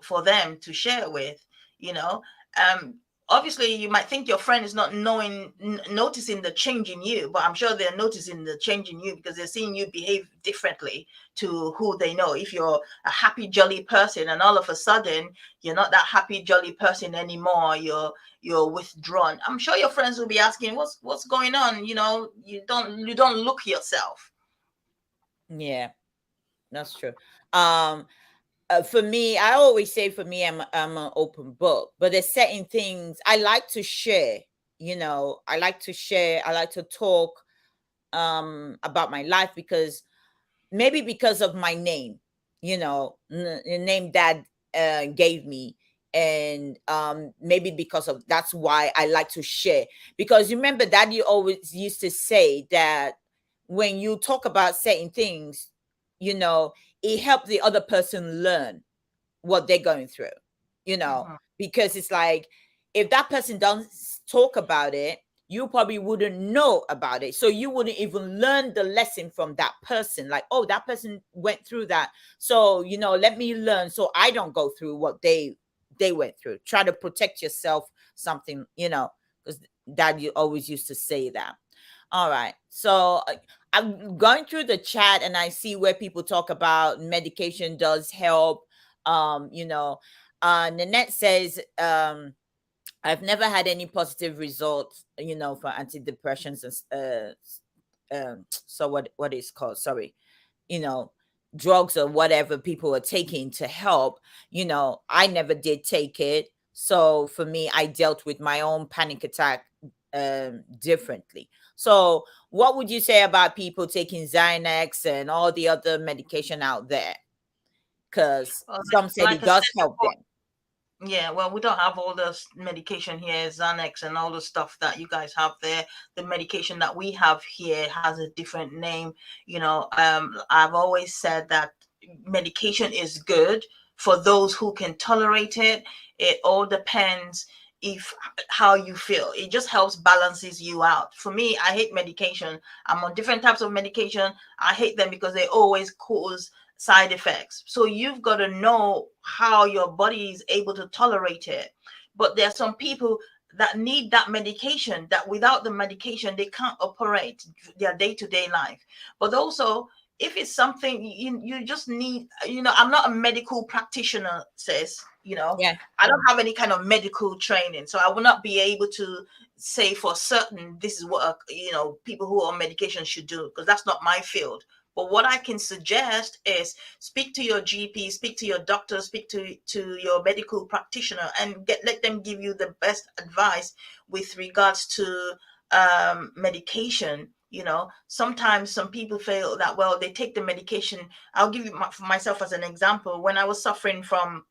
for them to share with. you know um Obviously you might think your friend is not noticing the change in you, but I'm sure they're noticing the change in you because they're seeing you behave differently to who they know. If you're a happy jolly person and all of a sudden you're not that happy jolly person anymore, you're withdrawn, I'm sure your friends will be asking, what's going on. You don't look yourself. Yeah, that's true. Um, for me, I always say for me, I'm an open book, but there's certain things I like to share. I like to share. I like to talk about my life because maybe because of my name, the name dad gave me, and maybe because of that's why I like to share. Because you remember daddy always used to say that when you talk about certain things, you know, it helps the other person learn what they're going through, Hmm. because it's like if that person doesn't talk about it, you probably wouldn't know about it. So you wouldn't even learn the lesson from that person. Like, oh, that person went through that. So, let me learn so I don't go through what they went through. Try to protect yourself, something, because dad you always used to say that. All right. So I'm going through the chat and I see where people talk about medication does help. Nanette says, I've never had any positive results, for antidepressants and so what is called, sorry, you know, drugs or whatever people are taking to help. I never did take it. So for me, I dealt with my own panic attack differently. So what would you say about people taking Xanax and all the other medication out there? Because Well, some said like it I does said help before. them. Yeah, well, we don't have all this medication here, Xanax and all the stuff that you guys have there. The medication that we have here has a different name. I've always said that medication is good for those who can tolerate it. It all depends if how you feel. It just helps balances you out. For me, I hate medication. I'm on different types of medication. I hate them because they always cause side effects. So you've got to know how your body is able to tolerate it. But there are some people that need that medication, that without the medication they can't operate their day-to-day life. But also, if it's something you just need, I'm not a medical practitioner, sis. Yeah. I don't have any kind of medical training, so I will not be able to say for certain this is what people who are on medication should do, because that's not my field. But what I can suggest is speak to your GP, speak to your doctor, speak to your medical practitioner, and let them give you the best advice with regards to medication. You know, sometimes some people feel that, well, they take the medication. I'll give you myself as an example. When I was suffering from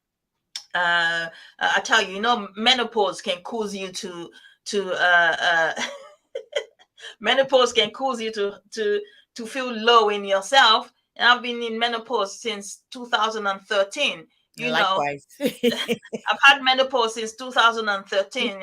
I tell you, you know, menopause can cause you to menopause can cause you to feel low in yourself. And I've been in menopause since 2013. You know, Likewise. I've had menopause since 2013,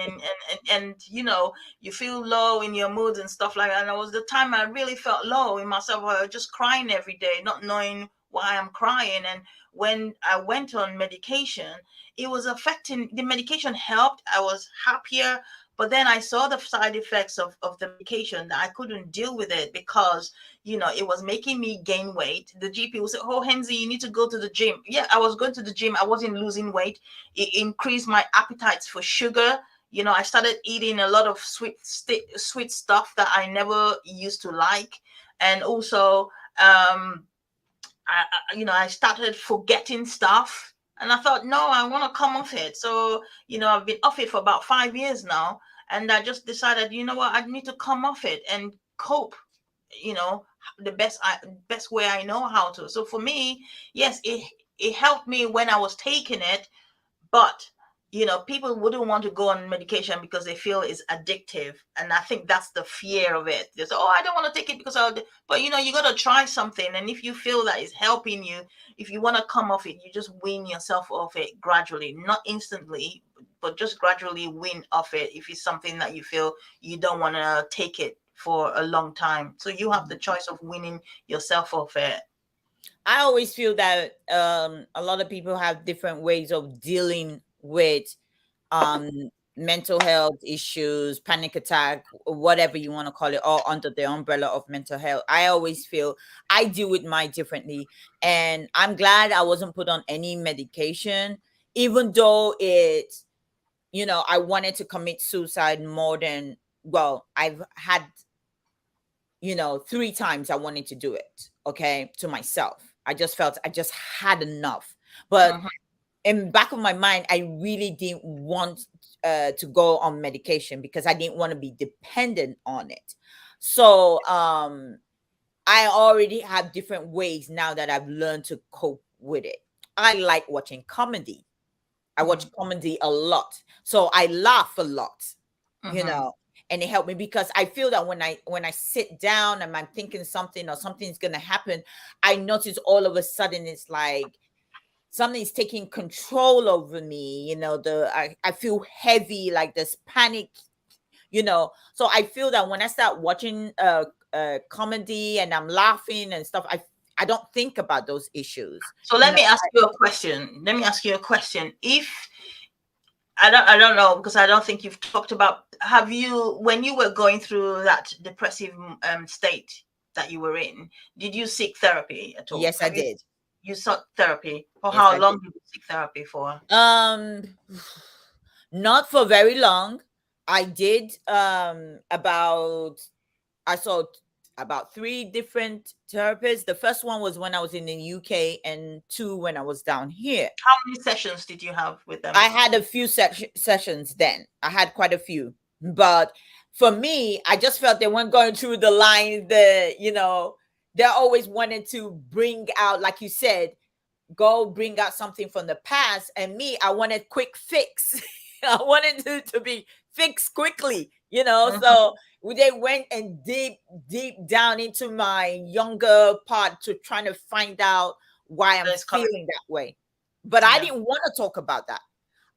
and you know, you feel low in your moods and stuff like that. And it was the time I really felt low in myself. I was just crying every day, not knowing why I'm crying. And when I went on medication, it was affecting. The medication helped. I was happier. But then I saw the side effects of the medication that I couldn't deal with it because, you know, it was making me gain weight. The GP would say, "Oh, Henzi, you need to go to the gym." Yeah, I was going to the gym. I wasn't losing weight. It increased my appetites for sugar. You know, I started eating a lot of sweet stuff that I never used to like. And also, you know, I started forgetting stuff. And I thought, no, I want to come off it. So, you know, I've been off it for about 5 years now. And I just decided, you know what, I need to come off it and cope, you know, the best way I know how to. So for me, yes, it helped me when I was taking it, but you know, people wouldn't want to go on medication because they feel it's addictive, and I think that's the fear of it. They say, "Oh, I don't want to take it because I'll." But you know, you got to try something, and if you feel that it's helping you, if you want to come off it, you just wean yourself off it gradually, not instantly, but just gradually wean off it. If it's something that you feel you don't want to take it for a long time, so you have the choice of weaning yourself off it. I always feel that a lot of people have different ways of dealing with um, mental health issues, panic attack, whatever you want to call it, all under the umbrella of mental health. I always feel I deal with mine differently. And I'm glad I wasn't put on any medication, even though it's, I wanted to commit suicide more than, well, I've had, 3 times I wanted to do it, okay, to myself. I just felt I just had enough. But Mhm. in back of my mind, I really didn't want to go on medication because I didn't want to be dependent on it. So I already have different ways now that I've learned to cope with it. I like watching comedy. I watch Mhm. comedy a lot. So I laugh a lot, you Mhm. know, and it helped me because I feel that when I sit down and I'm thinking something or something's gonna happen, I notice all of a sudden it's like something's taking control over me, I feel heavy, like this panic, so I feel that when I start watching comedy and I'm laughing and stuff, I don't think about those issues, So you let know. me ask you a question. Let me ask you a question. If I don't know, because I don't think you've talked about, have you, when you were going through that depressive state that you were in, did you seek therapy at all? Yes, I Have you did. you sought therapy? For Yes, how I long did. did you seek therapy for? um Not for very long. I did about I saw about 3 different therapists. The first one was when I was in the UK, and 2 when I was down here. How many sessions did you have with I them? had a few sessions then. I had quite a few. But for me, I just felt they weren't going through the line they always wanted to bring out, like you said, go bring out something from the past. And me, I wanted quick fix. I wanted to be fixed quickly, Mhm. so they went and deep down into my younger part to trying to find out why I'm That's correct. feeling that way. But I Yeah. didn't want to talk about that.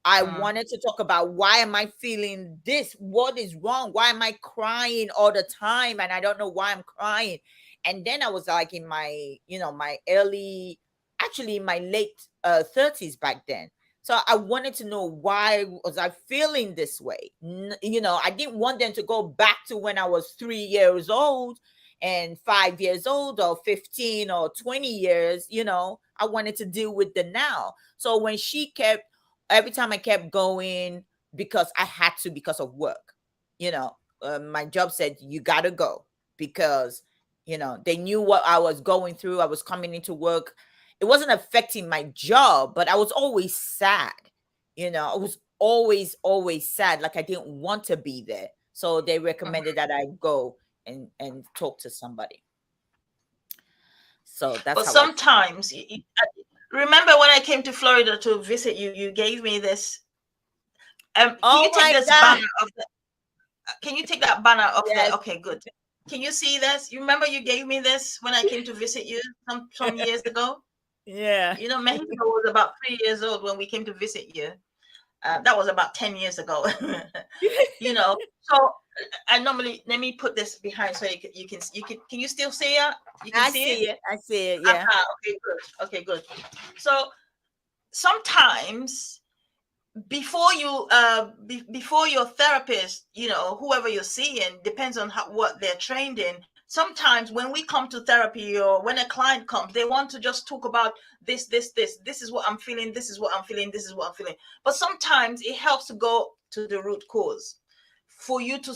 I Mm. wanted to talk about, why am I feeling this? What is wrong? Why am I crying all the time? And I don't know why I'm crying. And then I was like in my, my early, actually my late 30s back then. So I wanted to know, why was I feeling this way? I didn't want them to go back to when I was 3 years old and 5 years old or 15 or 20 years. I wanted to deal with the now. So when she kept every time I kept going, because I had to, because of work. My job said, you gotta go because They knew what I was going through. I was coming into work. It wasn't affecting my job, but I was always sad. I was always sad, like I didn't want to be there. So they recommended that I go and talk to somebody. So that's But how I. sometimes, remember when I came to Florida to visit you, you gave me this. Can Oh you take my this God. banner of the? Can you take that banner off the? Yes. Okay, good. Can you see this? You remember you gave me this when I came to visit you some years ago? Yeah. Mexico was about 3 years old when we came to visit you. That was about 10 years ago. So I normally, let me put this behind so can you still see it? You can I see it? see it. I see it. Yeah. Okay, good. Okay, good. So sometimes before you before your therapist, whoever you're seeing, depends on what they're trained in. Sometimes when we come to therapy, or when a client comes, they want to just talk about this is what I'm feeling, this is what I'm feeling, this is what I'm feeling. But sometimes it helps to go to the root cause, for you to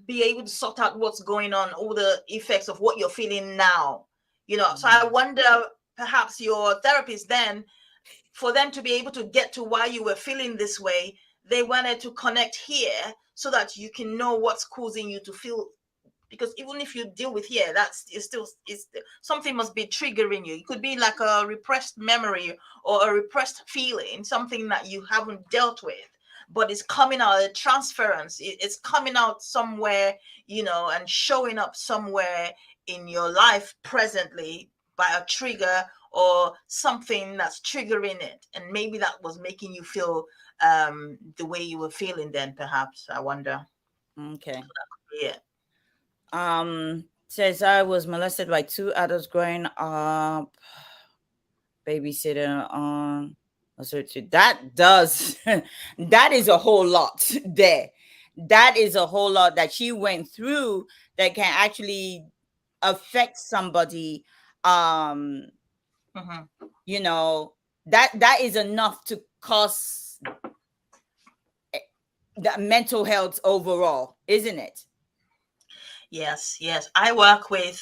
be able to sort out what's going on, all the effects of what you're feeling now. So I wonder, perhaps your therapist then, for them to be able to get to why you were feeling this way, they wanted to connect here so that you can know what's causing you to feel. Because even if you deal with here, it's something must be triggering you. It could be like a repressed memory or a repressed feeling, something that you haven't dealt with, but it's coming out, a transference. It's coming out somewhere, and showing up somewhere in your life presently by a trigger or something that's triggering it, and maybe that was making you feel the way you were feeling then, perhaps. I wonder. Okay. Yeah. Says I was molested by two adults growing up, babysitter on. That does, that is a whole lot there. That is a whole lot that she went through that can actually affect somebody. Um, Mm-hmm. that is enough to cause the mental health overall, isn't it? Yes, yes. I work with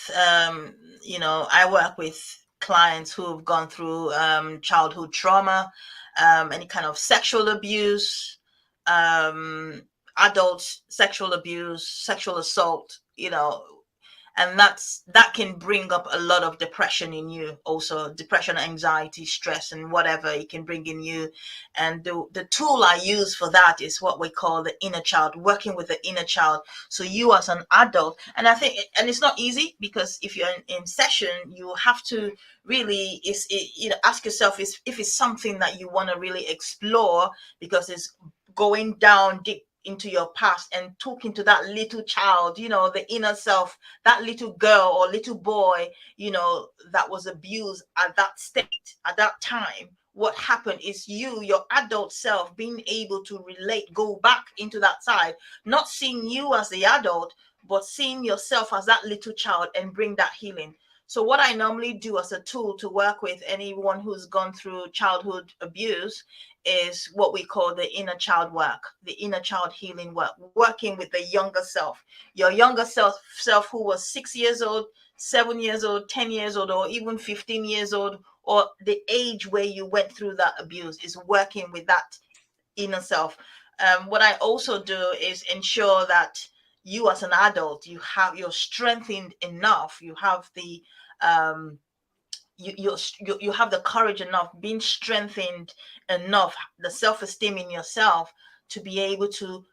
clients who have gone through childhood trauma, any kind of sexual abuse, um, adult sexual abuse, sexual assault, and that can bring up a lot of depression in you, also depression, anxiety, stress, and whatever it can bring in you. And the tool I use for that is what we call the inner child, working with the inner child. So you as an adult, and I think, and it's not easy, because if you're in session, you have to really ask yourself if it's something that you want to really explore, because it's going down deep into your past and talking to that little child, the inner self, that little girl or little boy, that was abused at that state, at that time. What happened is your adult self, being able to relate, go back into that side, not seeing you as the adult, but seeing yourself as that little child, and bring that healing. So what I normally do as a tool to work with anyone who's gone through childhood abuse is what we call the inner child work, the inner child healing work, working with the younger self, your younger self who was 6 years old, 7 years old, 10 years old, or even 15 years old, or the age where you went through that abuse, is working with that inner self. What I also do is ensure that you as an adult, you're strengthened enough, you have the you have the courage enough, being strengthened enough, the self-esteem in yourself, to be able to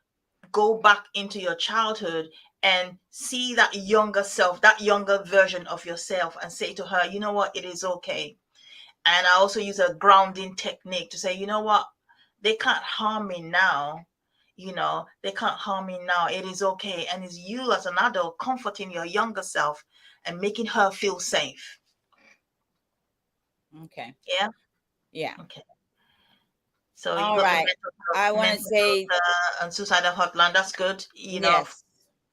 go back into your childhood and see that younger self, that younger version of yourself, and say to her, you know what, it is okay. And I also use a grounding technique to say, you know what, they can't harm me now. They can't harm me now. It is okay. And it's you as an adult comforting your younger self and making her feel safe. Okay. Yeah. Yeah. Okay. So you All got the right. I want to mental say health and suicidal hotline. That's good. yes.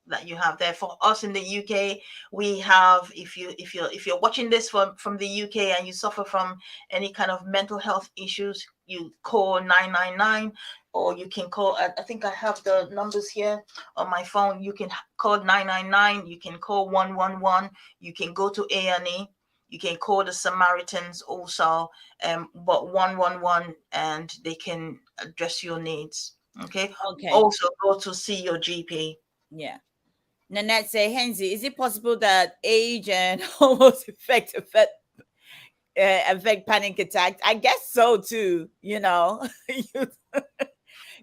That you have there. For us in the UK, we have, if you're watching this from the UK and you suffer from any kind of mental health issues, you call 999, or you can call, I think I have the numbers here on my phone. You can call 999, you can call 111, you can go to A&E, you can call the Samaritans also, but 111, and they can address your needs. Okay. Okay. Also go to see your GP. Yeah. Nanette say, Henzi, is it possible that age and hormones affect panic attacks? I guess so too. You,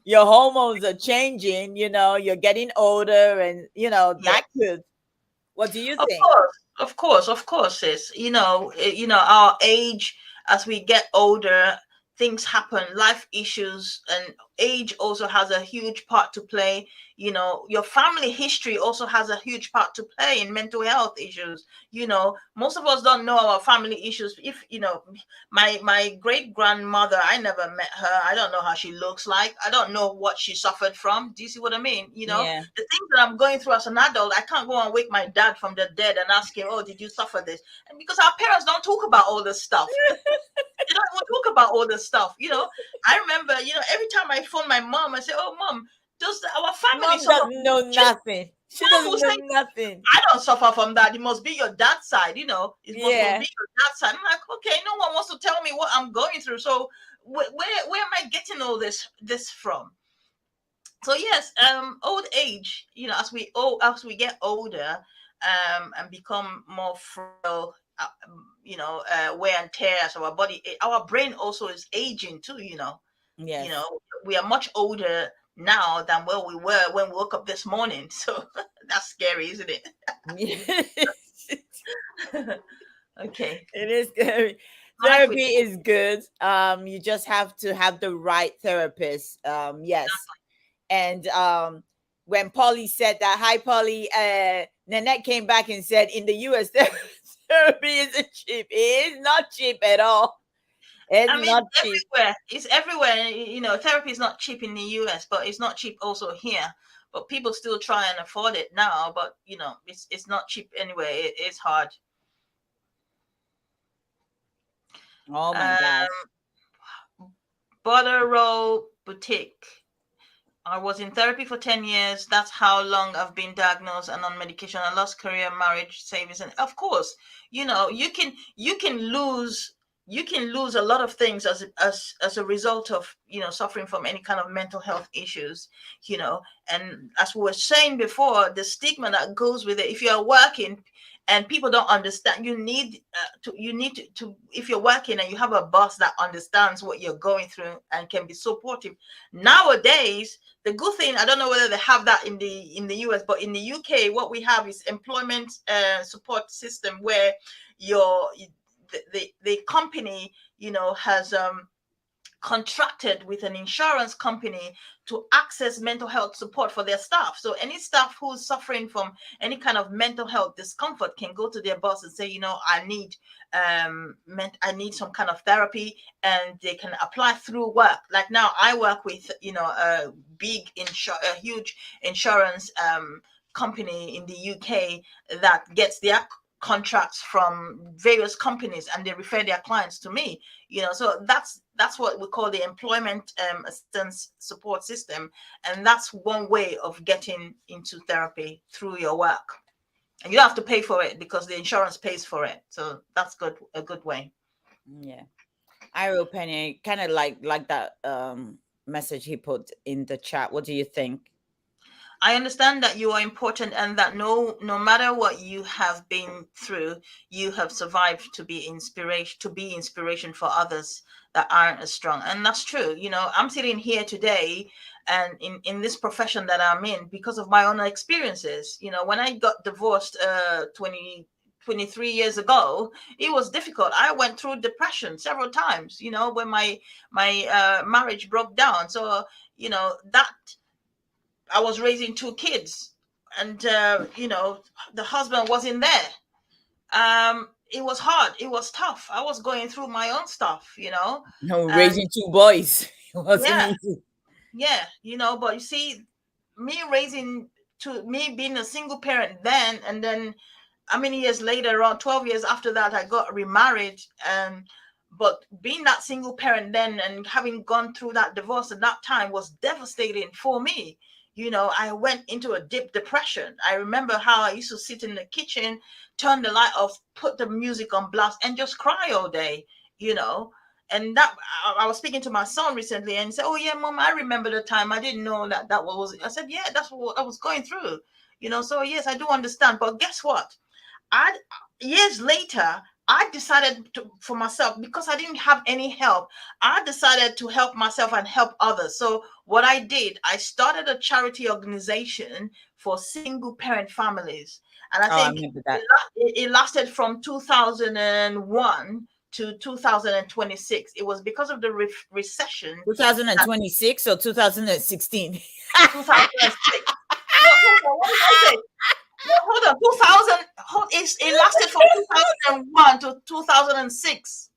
your hormones are changing. You're getting older, and Yeah. that could. What do you Of think? course, of course, sis. Our age, as we get older, things happen, life issues, and age also has a huge part to play. Your family history also has a huge part to play in mental health issues. Most of us don't know our family issues. If my great grandmother, I never met her. I don't know how she looks like. I don't know what she suffered from. Do you see what I mean? Yeah. The things that I'm going through as an adult, I can't go and wake my dad from the dead and ask him, "Oh, did you suffer this?" And because our parents don't talk about all this stuff, they don't even talk about all this stuff. I remember, every time I phone my mom, I say, "Oh, mom, does our family Mom suffer?" doesn't know nothing. She Mom doesn't will know say, nothing. "I don't suffer from that. It must be your dad's side. It must Yeah. be your dad's side." I'm like, okay, no one wants to tell me what I'm going through. So where am I getting all this from? So yes, old age, as we get older, and become more frail, wear and tear as our body, our brain also is aging too. Yes. We are much older now than where we were when we woke up this morning. So that's scary, isn't it? Okay. It is scary. Life with Therapy is good. You just have to have the right therapist. Yes. And when Polly said that, hi Polly, Nanette came back and said in the US therapy isn't cheap. It is not cheap at all. It's I mean, not cheap. everywhere. It's everywhere. Therapy is not cheap in the US, but it's not cheap also here. But people still try and afford it now. But it's not cheap anyway. It's hard. Oh my Uh, gosh. Butter Roll Boutique. I was in therapy for 10 years. That's how long I've been diagnosed and on medication. I lost career, marriage, savings, and of course, you can lose a lot of things as a result of suffering from any kind of mental health issues. And as we were saying before, the stigma that goes with it. If you are working and people don't understand, you need to if you're working and you have a boss that understands what you're going through and can be supportive. Nowadays, the good thing, I don't know whether they have that in the US, but in the UK, what we have is employment support system, where your the company has contracted with an insurance company to access mental health support for their staff. So any staff who's suffering from any kind of mental health discomfort can go to their boss and say, I need some kind of therapy, and they can apply through work. Like now, I work with a huge insurance company in the UK that gets their contracts from various companies, and they refer their clients to me. So that's what we call the employment assistance support system, and that's one way of getting into therapy through your work. And you don't have to pay for it because the insurance pays for it. So that's a good way. Yeah. I will Penny kind of like that message he put in the chat. What do you think? I understand that you are important, and that no matter what you have been through, you have survived to be inspiration for others that aren't as strong. And that's true. I'm sitting here today and in this profession that I'm in because of my own experiences. When I got divorced 23 years ago, it was difficult. I went through depression several times, when my marriage broke down. So, that I was raising two kids, and the husband wasn't there. It was hard. It was tough. I was going through my own stuff, No, and raising two boys. It wasn't yeah, easy. yeah, but you see, me being a single parent then, and then how many years later, around 12 years after that, I got remarried, and But being that single parent then and having gone through that divorce at that time was devastating for me. I went into a deep depression. I remember how I used to sit in the kitchen, turn the light off, put the music on blast, and just cry all day, you know. And that I was speaking to my son recently, and he said, "Oh yeah, mom, I remember the time. I didn't know that was." I said, "Yeah, that's what I was going through." So yes, I do understand. But guess what? I Years later, I decided for myself, because I didn't have any help. I decided to help myself and help others. So what I did, I started a charity organization for single parent families, and I Oh, I think remember that. it lasted from 2001 to 2026. It was because of the recession. 2026 or 2016? 2006. No, hold on. What did I say? No, hold on. 2000. It lasted from 2001 to 2006.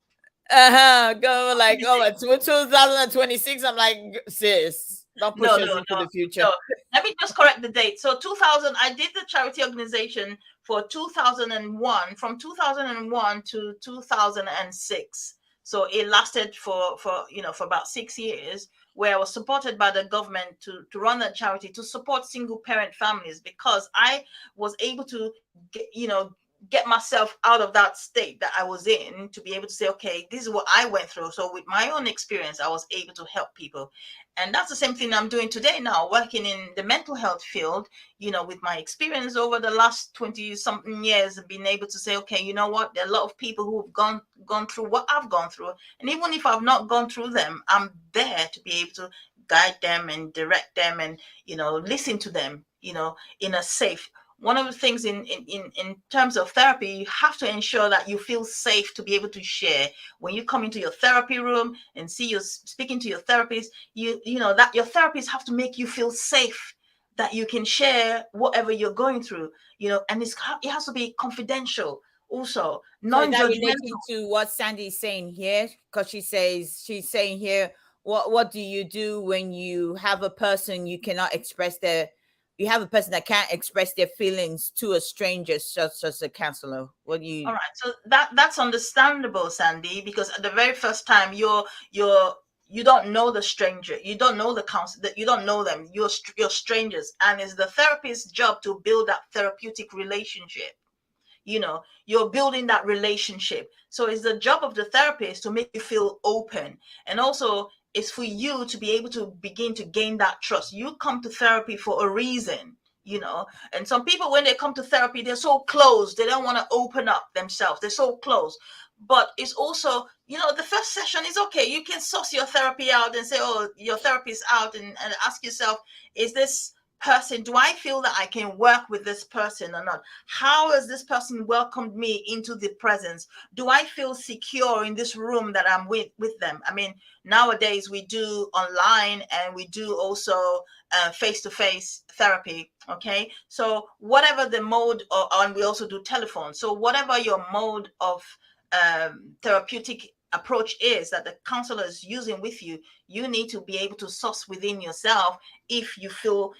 Go like, oh, it's 2026. I'm like, sis, don't No, push no, us into no, the future. no. Let me just correct the date. So 2000, I did the charity organization for 2001, from 2001 to 2006. So it lasted for about 6 years, where I was supported by the government to run that charity to support single parent families, because I was able to get myself out of that state that I was in, to be able to say, okay, this is what I went through. So with my own experience, I was able to help people. And that's the same thing I'm doing today now, working in the mental health field, with my experience over the last 20 something years, and being able to say, okay, you know what, there are a lot of people who have gone through what I've gone through. And even if I've not gone through them, I'm there to be able to guide them and direct them, and listen to them, in a safe. One of the things in terms of therapy, you have to ensure that you feel safe to be able to share. When you come into your therapy room and see you speaking to your therapist, you know that your therapist have to make you feel safe, that you can share whatever you're going through, and it has to be confidential, also So is that relating non-judgmental. to what Sandy's saying here? Because she's saying here, what do you do when you have a person you have a person that can't express their feelings to a stranger, such as a counselor? What do you? All right, so that's understandable, Sandy, because at the very first time you don't know the stranger, you don't know the counsel, that you don't know them, you're strangers, and it's the therapist's job to build that therapeutic relationship. You're building that relationship, so it's the job of the therapist to make you feel open, and also it's for you to be able to begin to gain that trust. You come to therapy for a reason, and some people, when they come to therapy, they're so closed, they don't want to open up themselves, they're so closed. But it's also, the first session is okay, you can suss your therapy out and say, oh, your therapist out, and ask yourself, is this person, do I feel that I can work with this person or not? How has this person welcomed me into the presence? Do I feel secure in this room that I'm with them? I mean, nowadays we do online, and we do also face-to-face therapy. Okay, so whatever the mode, and we also do telephone. So whatever your mode of therapeutic approach is that the counselor is using with you, you need to be able to source within yourself if you feel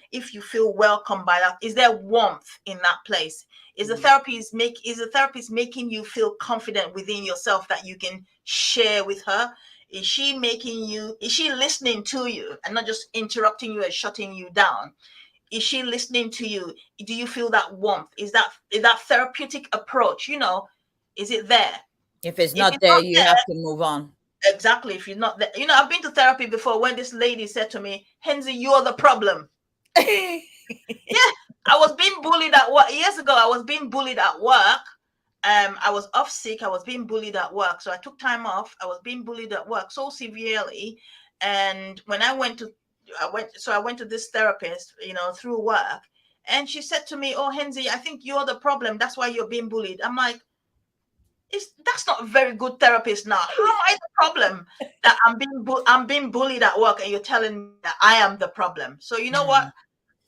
welcome by that. Is there warmth in that place? Is the therapist making you feel confident within yourself that you can share with her? Is she listening to you and not just interrupting you and shutting you down? Is she listening to you? Do you feel that warmth? Is that therapeutic approach, is it there? If it's If not it's there, not you there, have to move on. exactly. If you're not there, I've been to therapy before, when this lady said to me, Henzi, you're the problem. Yeah, I was being bullied at work years ago. I was being bullied at work. I was off sick. I was being bullied at work, so I took time off. I was being bullied at work so severely, and when I went to this therapist, through work, and she said to me, "Oh, Henzi, I think you're the problem. That's why you're being bullied." I'm like, that's not a very good therapist now. How am I the problem that I'm being bullied at work, and you're telling me that I am the problem? So you know what?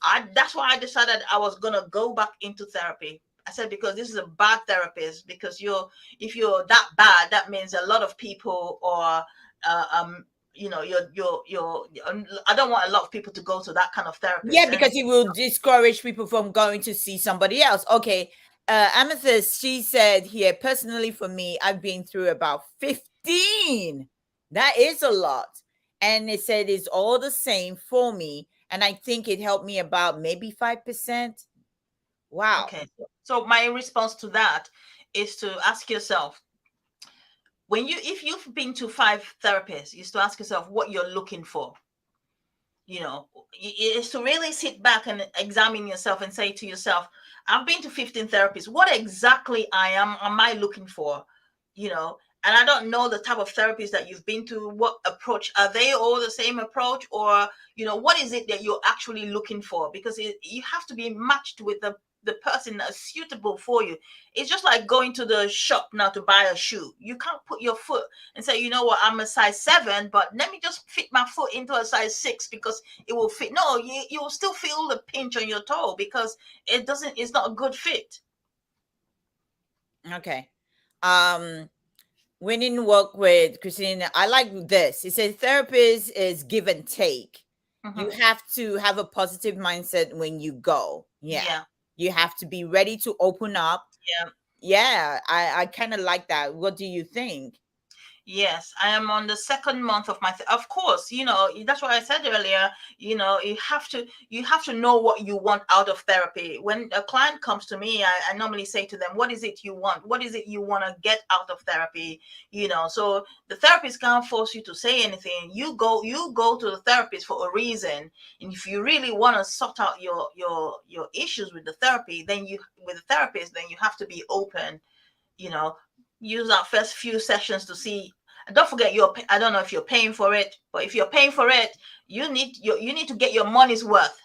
Mm. That's why I decided I was gonna go back into therapy. I said, because this is a bad therapist. Because if you're that bad, that means a lot of people, or I don't want a lot of people to go to that kind of Yeah, therapist. And because it will discourage people from going to see somebody else. Okay. Amethyst, she said here, personally for me, I've been through about 15 15. That is a lot. And it said it's all the same for me. And I think it helped me about maybe 5%. Wow. Okay. So my response to that is to ask yourself, if you've been to 5 therapists, is to ask yourself what you're looking for. Is to really sit back and examine yourself and say to yourself, I've been to 15 therapists. What exactly am I looking for? And I don't know the type of therapists that you've been to. What approach are they all the same approach, or what is it that you're actually looking for? Because you have to be matched with the person that's suitable for you. It's just like going to the shop now to buy a shoe. You can't put your foot and say, you know what, I'm a size 7, but let me just fit my foot into a size 6 because it will fit. No, you'll still feel the pinch on your toe because it's not a good fit. Okay. We didn't work with Christina. I like this. It says therapist is give and take. You have to have a positive mindset when you go. Yeah. You have to be ready to open up. Yeah. I kind of like that. What do you think? Yes, I am on the second month of of course, that's what I said earlier. You have to know what you want out of therapy. When a client comes to me, I normally say to them, what is it you want? What is it you want to get out of therapy? So the therapist can't force you to say anything. You go to the therapist for a reason. And if you really want to sort out your issues with the therapist, then you have to be open, use our first few sessions to see. And don't forget, I don't know if you're paying for it, but if you're paying for it, you need to get your money's worth.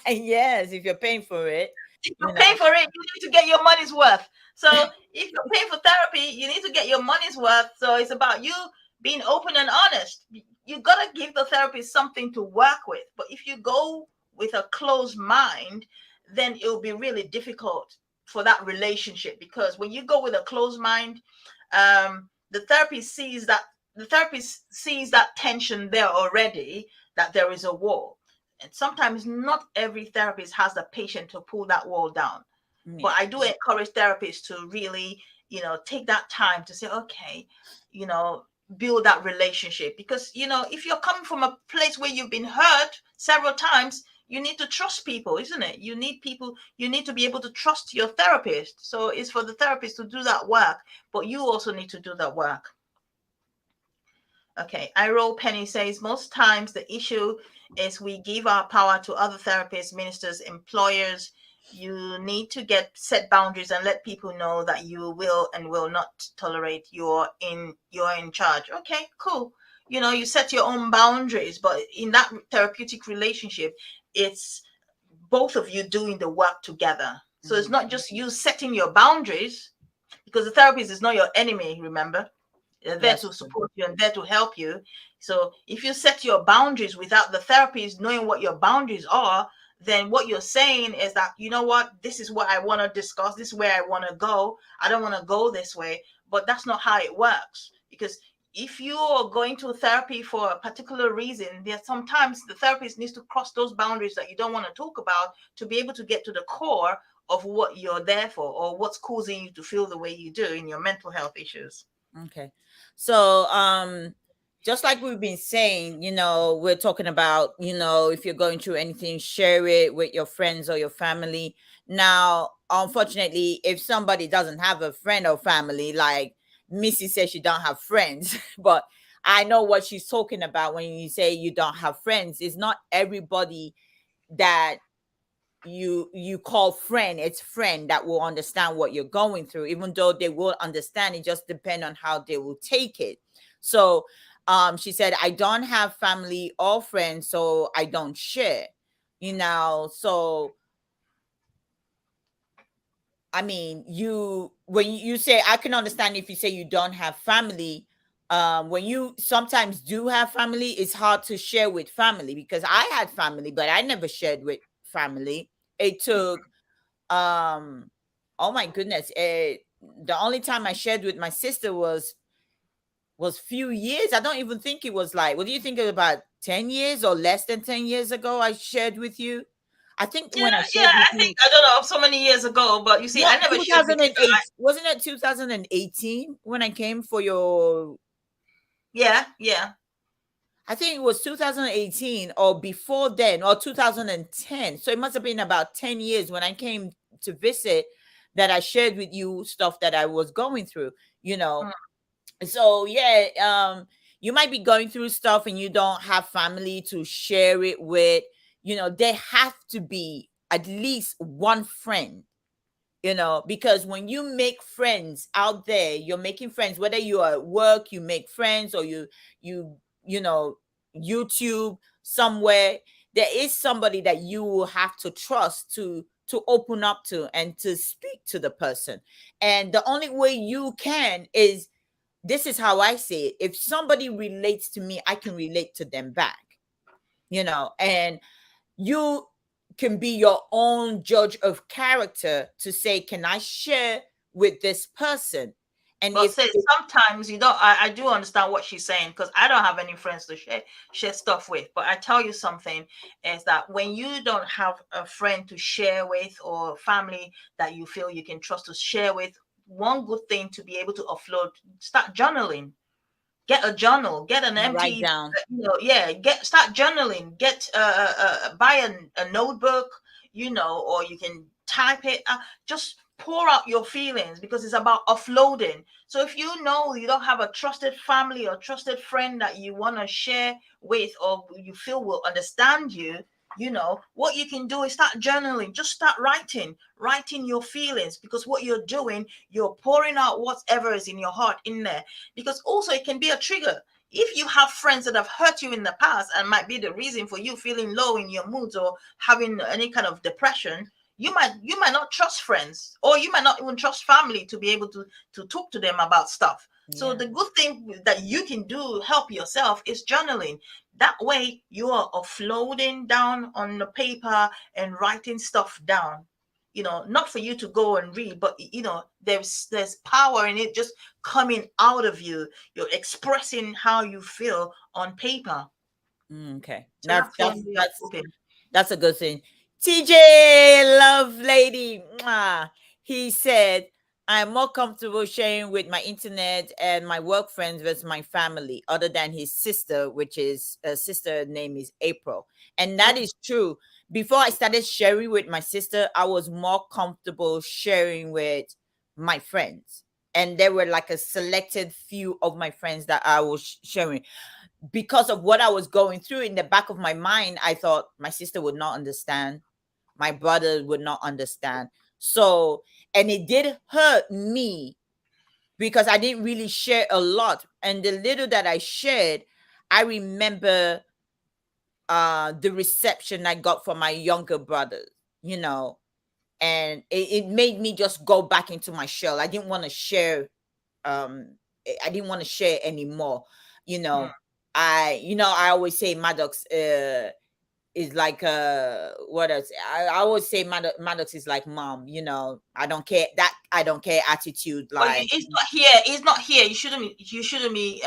Yes, if you're paying for it. If you're paying for it, you need to get your money's worth. So if you're paying for therapy, you need to get your money's worth. So it's about you being open and honest. You gotta give the therapist something to work with. But if you go with a closed mind, then it will be really difficult for that relationship, because when you go with a closed mind, the therapist sees that tension there already, that there is a wall. And sometimes not every therapist has the patience to pull that wall down. But I do encourage therapists to really, take that time to say, okay, build that relationship. Because, if you're coming from a place where you've been hurt several times, you need to trust people, isn't it? You need to be able to trust your therapist. So it's for the therapist to do that work, but you also need to do that work. Okay, Iroll Penny says most times the issue is we give our power to other therapists, ministers, employers. You need to set boundaries and let people know that you will and will not tolerate you're in charge. Okay, cool. You set your own boundaries, but in that therapeutic relationship, it's both of you doing the work together. So it's not just you setting your boundaries, because the therapist is not your enemy, remember. They're there to support you and there to help you. So if you set your boundaries without the therapist knowing what your boundaries are, then what you're saying is that, you know what, this is what I want to discuss. This is where I want to go. I don't want to go this way. But that's not how it works. Because if you are going to therapy for a particular reason, there's sometimes the therapist needs to cross those boundaries that you don't want to talk about to be able to get to the core of what you're there for, or what's causing you to feel the way you do in your mental health issues. Okay. So, just like we've been saying, we're talking about, if you're going through anything, share it with your friends or your family. Now, unfortunately, if somebody doesn't have a friend or family, like Missy says she don't have friends, but I know what she's talking about when you say you don't have friends. It's not everybody that you call friend. It's friend that will understand what you're going through. Even though they will understand, it just depends on how they will take it. So she said, I don't have family or friends, so I don't share. So I mean, when you say, I can understand if you say you don't have family. When you sometimes do have family, it's hard to share with family, because I had family, but I never shared with family. It took oh my goodness, the only time I shared with my sister was few years. I don't even think it was like, what do you think, about 10 years or less than 10 years ago I shared with you. I think Yeah, when I yeah. shared with I think you, I don't know so many years ago, but you see, no, I never shared with you. 2008, wasn't it 2018 when I came for your, Yeah, yeah. I think it was 2018 or before then, or 2010. So it must have been about 10 years when I came to visit, that I shared with you stuff that I was going through, you know. Mm. So yeah, you might be going through stuff and you don't have family to share it with. You know, there have to be at least one friend, you know, because when you make friends out there, you're making friends, whether you are at work, you make friends, or you you know, YouTube somewhere, there is somebody that you will have to trust to open up to and to speak to the person. And the only way you can is, this is how I say it: if somebody relates to me, I can relate to them back, you know. And you can be your own judge of character to say, can I share with this person? And But if say sometimes you don't. I do understand what she's saying because I don't have any friends to share stuff with. But I tell you something is that when you don't have a friend to share with or family that you feel you can trust to share with, one good thing to be able to offload, start journaling. Get a journal, get an write empty, down. yeah, get start journaling, get buy a notebook, or you can type it, just pour out your feelings because it's about offloading. So if you know you don't have a trusted family or trusted friend that you want to share with or you feel will understand you, what you can do is start journaling. Just start writing your feelings, because what you're doing, you're pouring out whatever is in your heart in there. Because also it can be a trigger. If you have friends that have hurt you in the past and might be the reason for you feeling low in your moods or having any kind of depression, you might not trust friends, or you might not even trust family to be able to talk to them about stuff. So Yeah. the good thing that you can do help yourself is journaling. That way you are offloading down on the paper and writing stuff down. Not for you to go and read, but there's power in it just coming out of you. You're expressing how you feel on paper. Okay. So that's one way of coping. That's a good thing. TJ, love lady, mwah. He said, I'm more comfortable sharing with my internet and my work friends versus my family, other than his sister, which is a sister name is April. And that is true. Before I started sharing with my sister, I was more comfortable sharing with my friends. And there were like a selected few of my friends that I was sharing, because of what I was going through. In the back of my mind, I thought my sister would not understand, my brother would not understand. So, and it did hurt me because I didn't really share a lot. And the little that I shared, I remember the reception I got from my younger brothers, you know, and it made me just go back into my shell. I didn't want to share, I didn't want to share anymore, you Mm. know. I always say Maddox is like what else? I always say Maddox is like mom, you know. I don't care attitude, But like, he's not here. He's not here. You shouldn't be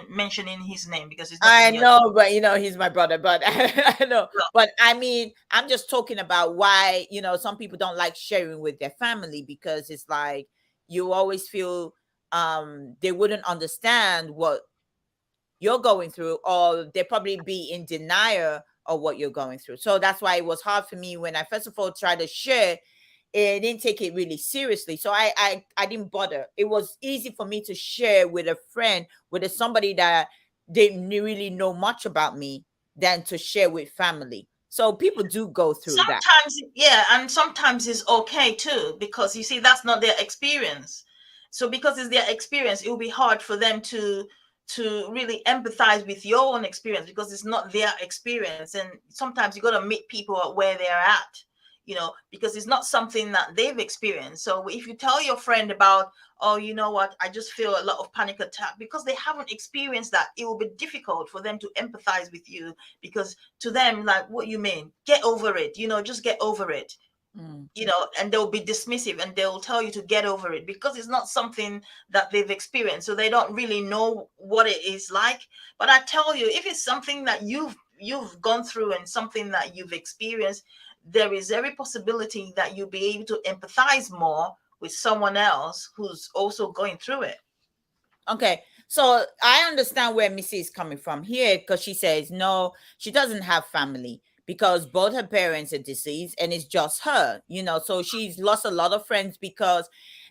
mentioning his name because he's not I in your. know, but you know, he's my brother. But I know, No. but I mean, I'm just talking about why, you know, some people don't like sharing with their family, because it's like you always feel they wouldn't understand what you're going through, or they probably be in denial of what you're going through. So that's why it was hard for me when I first of all tried to share. It didn't take it really seriously, so I didn't bother. It was easy for me to share with a friend, somebody that didn't really know much about me, than to share with family. So people do go through that. Sometimes, yeah, and sometimes it's okay too, because you see that's not their experience. So because it's their experience, it will be hard for them to really empathize with your own experience because it's not their experience. And sometimes you got to meet people at where they're at, because it's not something that they've experienced. So if you tell your friend about, oh, you know what, I just feel a lot of panic attack, because they haven't experienced that, it will be difficult for them to empathize with you, because to them, like, what you mean, get over it, just get over it, Mm. and they'll be dismissive and they'll tell you to get over it because it's not something that they've experienced, so they don't really know what it is like. But I tell you, if it's something that you've gone through and something that you've experienced, there is every possibility that you'll be able to empathize more with someone else who's also going through it. Okay, so I understand where Missy is coming from here, because she says no, she doesn't have family because both her parents are deceased and it's just her, so she's lost a lot of friends because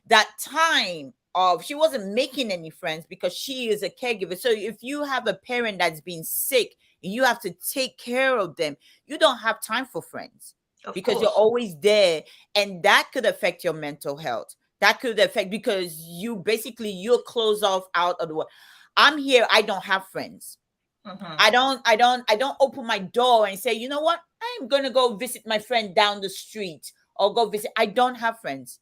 that time of she wasn't making any friends because she is a caregiver. So if you have a parent that's been sick and you have to take care of them, you don't have time for friends Of because you're course. always there, and that could affect your mental health. That could affect, because you're closed off out of the world. I'm here, I don't have friends. Mm-hmm. I don't open my door and say, you know what, I'm gonna go visit my friend down the street, or go visit. I don't have friends.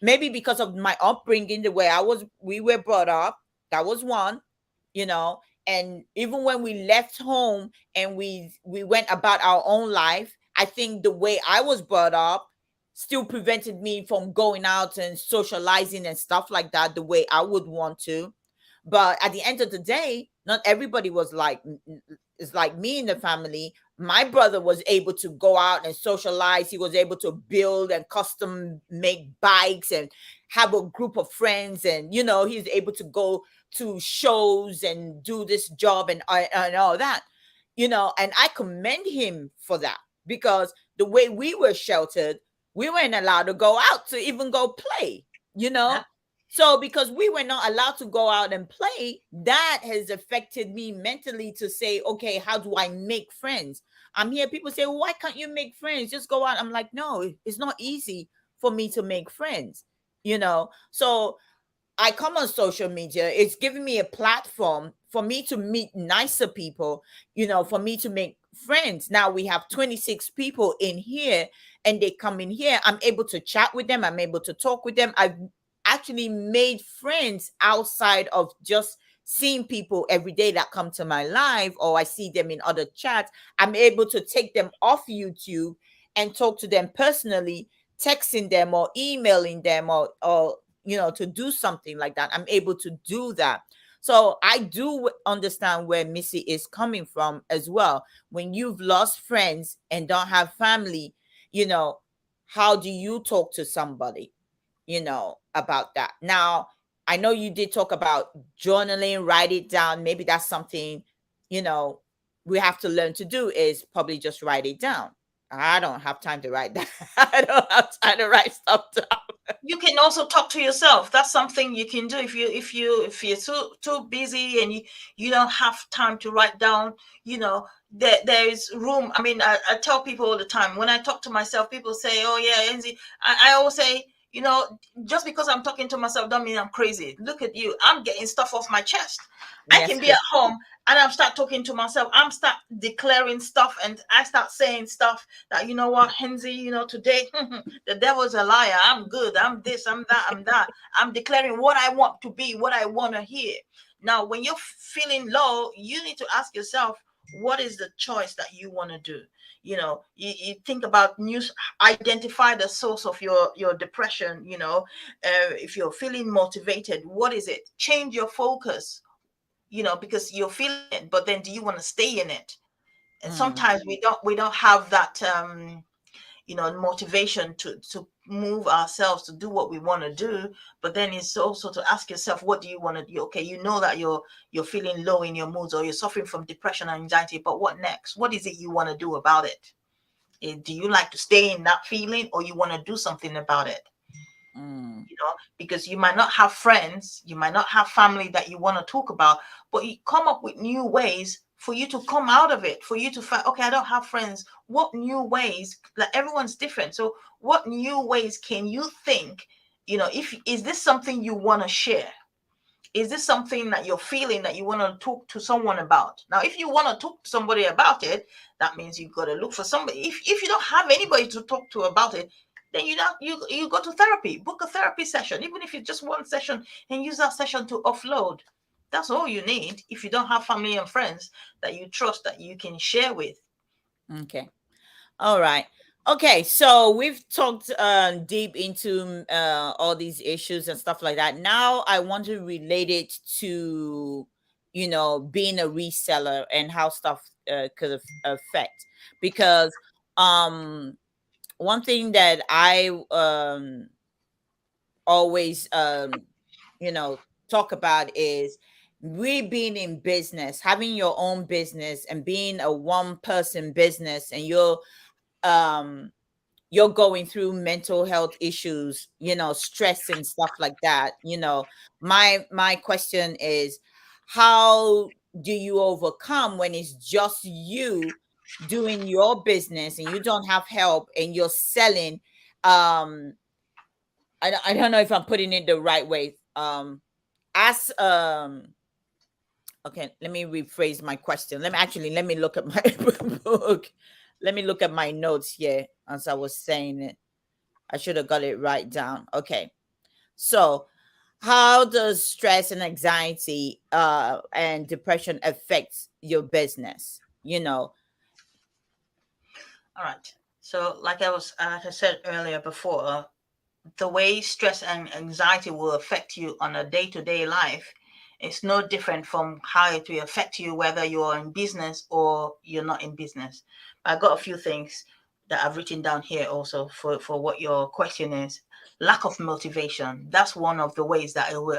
Maybe because of my upbringing, the way we were brought up. That was one. you know and even when we left home and we went about our own life, I think the way I was brought up still prevented me from going out and socializing and stuff like that the way I would want to. But at the end of the day, not everybody was like is like me in the family. My brother was able to go out and socialize. He was able to build and custom make bikes and have a group of friends, and he's able to go to shows and do this job and all that. And I commend him for that, because the way we were sheltered, we weren't allowed to go out to even go play you know Yeah. so because we were not allowed to go out and play, that has affected me mentally to say, okay, how do I make friends? I'm here, people say, well, why can't you make friends? Just go out. I'm like, no, it's not easy for me to make friends. So I come on social media. It's giving me a platform for me to meet nicer people, for me to make friends. Now we have 26 people in here, and they come in here. I'm able to chat with them. I'm able to talk with them. I've actually made friends outside of just seeing people every day that come to my live, or I see them in other chats. I'm able to take them off YouTube and talk to them personally, texting them or emailing them, or to do something like that. I'm able to do that. So I do understand where Missy is coming from as well. When you've lost friends and don't have family, you know, how do you talk to somebody, about that? Now, I know you did talk about journaling, write it down. Maybe that's something, you know, we have to learn to do, is probably just write it down. I don't have time to write that. I don't have time to write stuff down. You can also talk to yourself. That's something you can do if you're too busy and you don't have time to write down. There is room. I mean, I tell people all the time, when I talk to myself, people say, oh yeah, Enzi. I always say, just because I'm talking to myself don't mean I'm crazy. Look at you, I'm getting stuff off my chest. I Yes, can be at yes. home and I'm start talking to myself. I'm start declaring stuff, and I start saying stuff that, you know what, Henzi, today the devil's a liar. I'm good. I'm this. I'm that. I'm that. I'm declaring what I want to be, what I want to hear. Now, when you're feeling low, you need to ask yourself, what is the choice that you want to do? You think about news, identify the source of your depression. If you're feeling motivated, what is it? Change your focus, because you're feeling it, but then do you want to stay in it? And Mm, sometimes we don't have that motivation to move ourselves to do what we want to do. But then it's also to ask yourself, what do you want to do? Okay, you know that you're feeling low in your moods, or you're suffering from depression and anxiety, but what next? What is it you want to do about it? Do you like to stay in that feeling, or you want to do something about it? mm, Because you might not have friends, you might not have family that you want to talk about, but you come up with new ways for you to come out of it, for you to find, okay, I don't have friends. What new ways? Like, everyone's different. So what new ways can you think, if is this something you want to share? Is this something that you're feeling that you want to talk to someone about? Now, if you want to talk to somebody about it, that means you've got to look for somebody. If you don't have anybody to talk to about it, then you go to therapy, book a therapy session, even if it's just one session, and use that session to offload. That's all you need if you don't have family and friends that you trust that you can share with. okay. All right. Okay, so we've talked deep into all these issues and stuff like that. Now I want to relate it to, being a reseller and how stuff could affect, because um one thing that I always you know talk about is we being in business, having your own business and being a one person business, and um you're going through mental health issues, stress and stuff like that. My question is, how do you overcome when it's just you doing your business and you don't have help and you're selling? I don't know if I'm putting it the right way. As Okay, let me rephrase my question. Let me look at my book. Let me look at my notes here as I was saying it. I should have got it right down. Okay. So, how does stress and anxiety and depression affect your business? All right. So, like I said earlier before, the way stress and anxiety will affect you on a day-to-day life is no different from how it will affect you whether you're in business or you're not in business. I got a few things that I've written down here also for what your question is. Lack of motivation, that's one of the ways that it will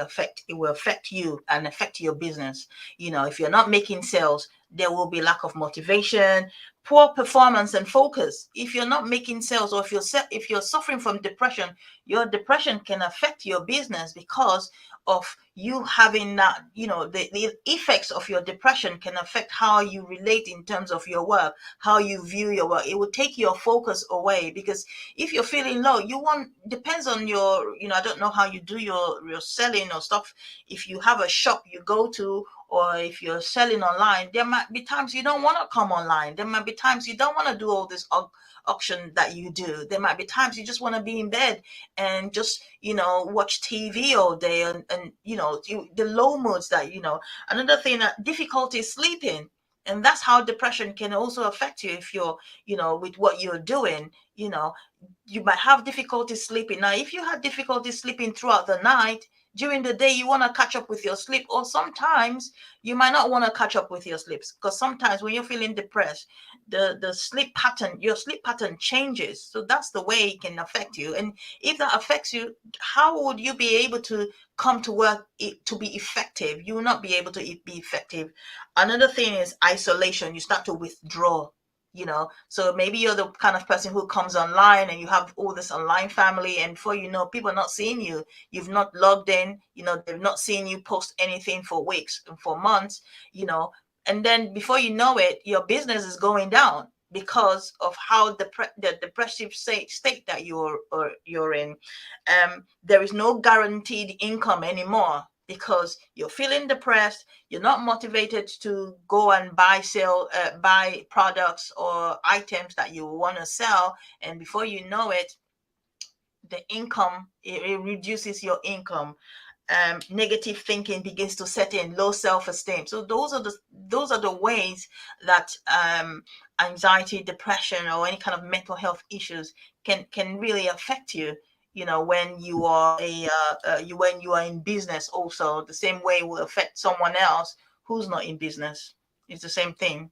affect you and affect your business. If you're not making sales, there will be lack of motivation, poor performance and focus. If you're not making sales, or if you're suffering from depression, your depression can affect your business because of you having that. The effects of your depression can affect how you relate in terms of your work, how you view your work. It will take your focus away, because if you're feeling low, you want depends on your, I don't know how you do your selling or stuff. If you have a shop you go to, or if you're selling online, there might be times you don't want to come online. There might be times you don't want to do all this auction that you do. There might be times you just want to be in bed and just watch TV all day, and the low moods that another thing, that difficulty sleeping. And that's how depression can also affect you. If you're with what you're doing, you might have difficulty sleeping. Now, if you had difficulty sleeping throughout the night, during the day you want to catch up with your sleep, or sometimes you might not want to catch up with your sleeps, because sometimes when you're feeling depressed, your sleep pattern changes. So that's the way it can affect you. And if that affects you, how would you be able to come to work to be effective? You will not be able to be effective. Another thing is isolation. You start to withdraw. So maybe you're the kind of person who comes online and you have all this online family, and before you know, people are not seeing you. You've not logged in. They've not seen you post anything for weeks and for months. And then before you know it, your business is going down because of how the depressive state that you're in. There is no guaranteed income anymore, because you're feeling depressed. You're not motivated to go and buy products or items that you want to sell, and before you know it, the income, it reduces your income. Negative thinking begins to set in, low self-esteem. So those are the ways that anxiety, depression, or any kind of mental health issues can really affect you. When you are when you are in business, also the same way will affect someone else who's not in business. It's the same thing.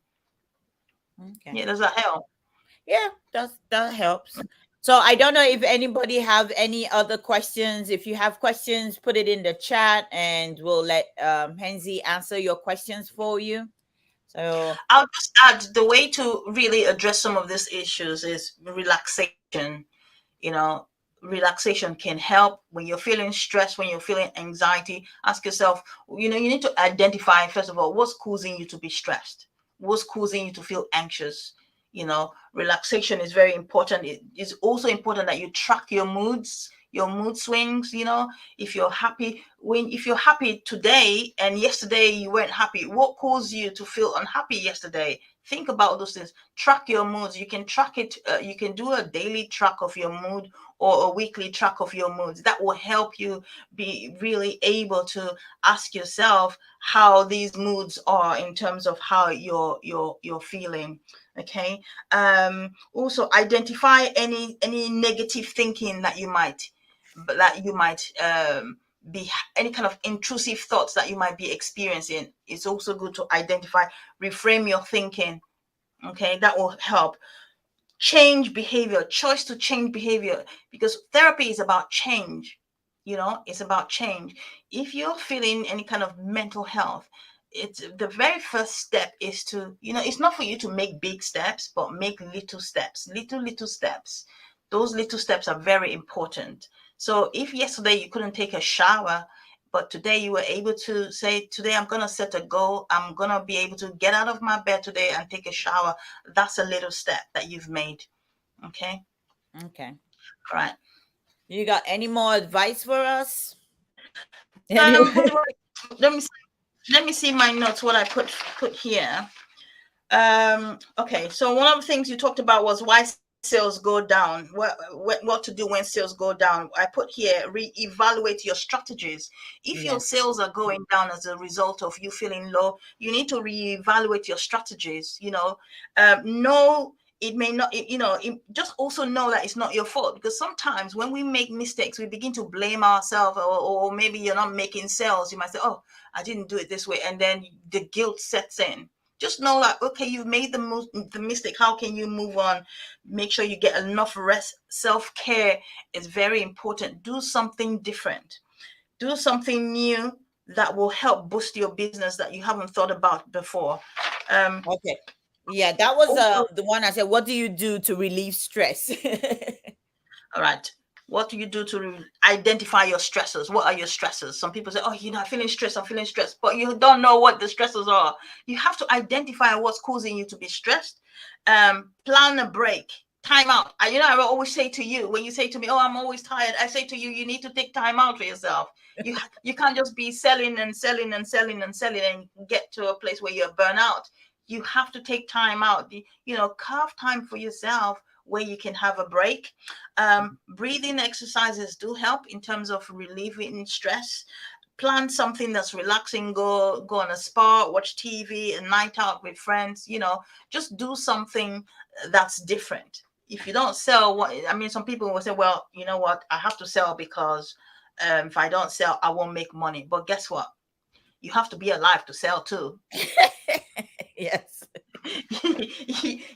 Okay. Yeah, does that help? Yeah, that helps. So I don't know if anybody have any other questions. If you have questions, put it in the chat and we'll let Henzi answer your questions for you. So I'll just add, the way to really address some of these issues is relaxation. you know Relaxation can help when you're feeling stress, when you're feeling anxiety. Ask yourself, you need to identify, first of all, what's causing you to be stressed, what's causing you to feel anxious. Relaxation is very important. It is also important that you track your moods, your mood swings. If you're happy today and yesterday you weren't happy, what caused you to feel unhappy yesterday? Think about those things. Track your moods. You can track it. You can do a daily track of your mood, or a weekly track of your moods. That will help you be really able to ask yourself how these moods are in terms of how you're feeling. Okay. Also identify any negative thinking that you might be any kind of intrusive thoughts that you might be experiencing. It's also good to identify, reframe your thinking. Okay, that will help. change behavior, choice to change behavior, because therapy is about change. It's about change. If you're feeling any kind of mental health, it's the very first step is to, it's not for you to make big steps, but make little steps, little steps. Those little steps are very important. So if yesterday you couldn't take a shower, but today you were able to say, today I'm going to set a goal, I'm going to be able to get out of my bed today and take a shower. That's a little step that you've made. Okay. Okay. All right. You got any more advice for us? What do let me see my notes, what I put here. Okay, so one of the things you talked about was why sales go down. What to do when sales go down. I put here, reevaluate your strategies. If your Yes. sales are going down as a result of you feeling low, you need to reevaluate your strategies. No, it may not, just also know that it's not your fault, because sometimes when we make mistakes, we begin to blame ourselves, or maybe you're not making sales. You might say, oh, I didn't do it this way. And then the guilt sets in. Just know that, okay, you've made the mistake. How can you move on? Make sure you get enough rest. Self-care is very important. Do something different. Do something new that will help boost your business that you haven't thought about before. Okay. Yeah, that was Also, the one I said, what do you do to relieve stress? all right. What do you do to identify your stressors? What are your stressors? Some people say, oh, I'm feeling stressed, but you don't know what the stressors are. You have to identify what's causing you to be stressed. Plan a break, time out. I always say to you, when you say to me, oh, I'm always tired, I say to you, you need to take time out for yourself. You can't just be selling and selling and selling and selling and get to a place where you're burnt out. You have to take time out. Carve time for yourself where you can have a break. Breathing exercises do help in terms of relieving stress. Plan something that's relaxing. Go on a spa, watch TV, a night out with friends. Just do something that's different. If you don't sell, some people will say, well, you know what, I have to sell because if I don't sell, I won't make money. But guess what? You have to be alive to sell too. Yes.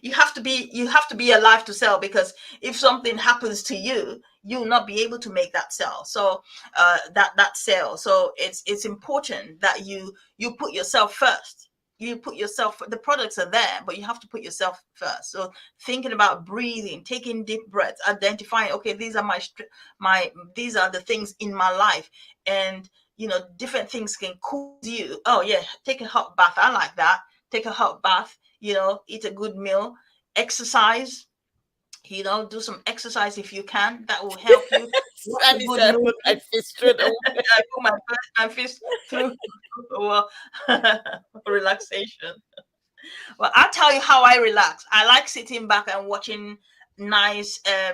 you have to be alive to sell, because if something happens to you, you'll not be able to make that sell. So that sale. So it's important that you put yourself first. The products are there, but you have to put yourself first. So thinking about breathing, taking deep breaths, identifying, okay, these are these are the things in my life. And different things can cool you. Oh yeah, take a hot bath. I like that. Take a hot bath, eat a good meal, exercise, do some exercise if you can. That will help you. Watch a Sandy good said, I put my movie. fist through the I put my fist through well, relaxation. Well, I'll tell you how I relax. I like sitting back and watching nice, I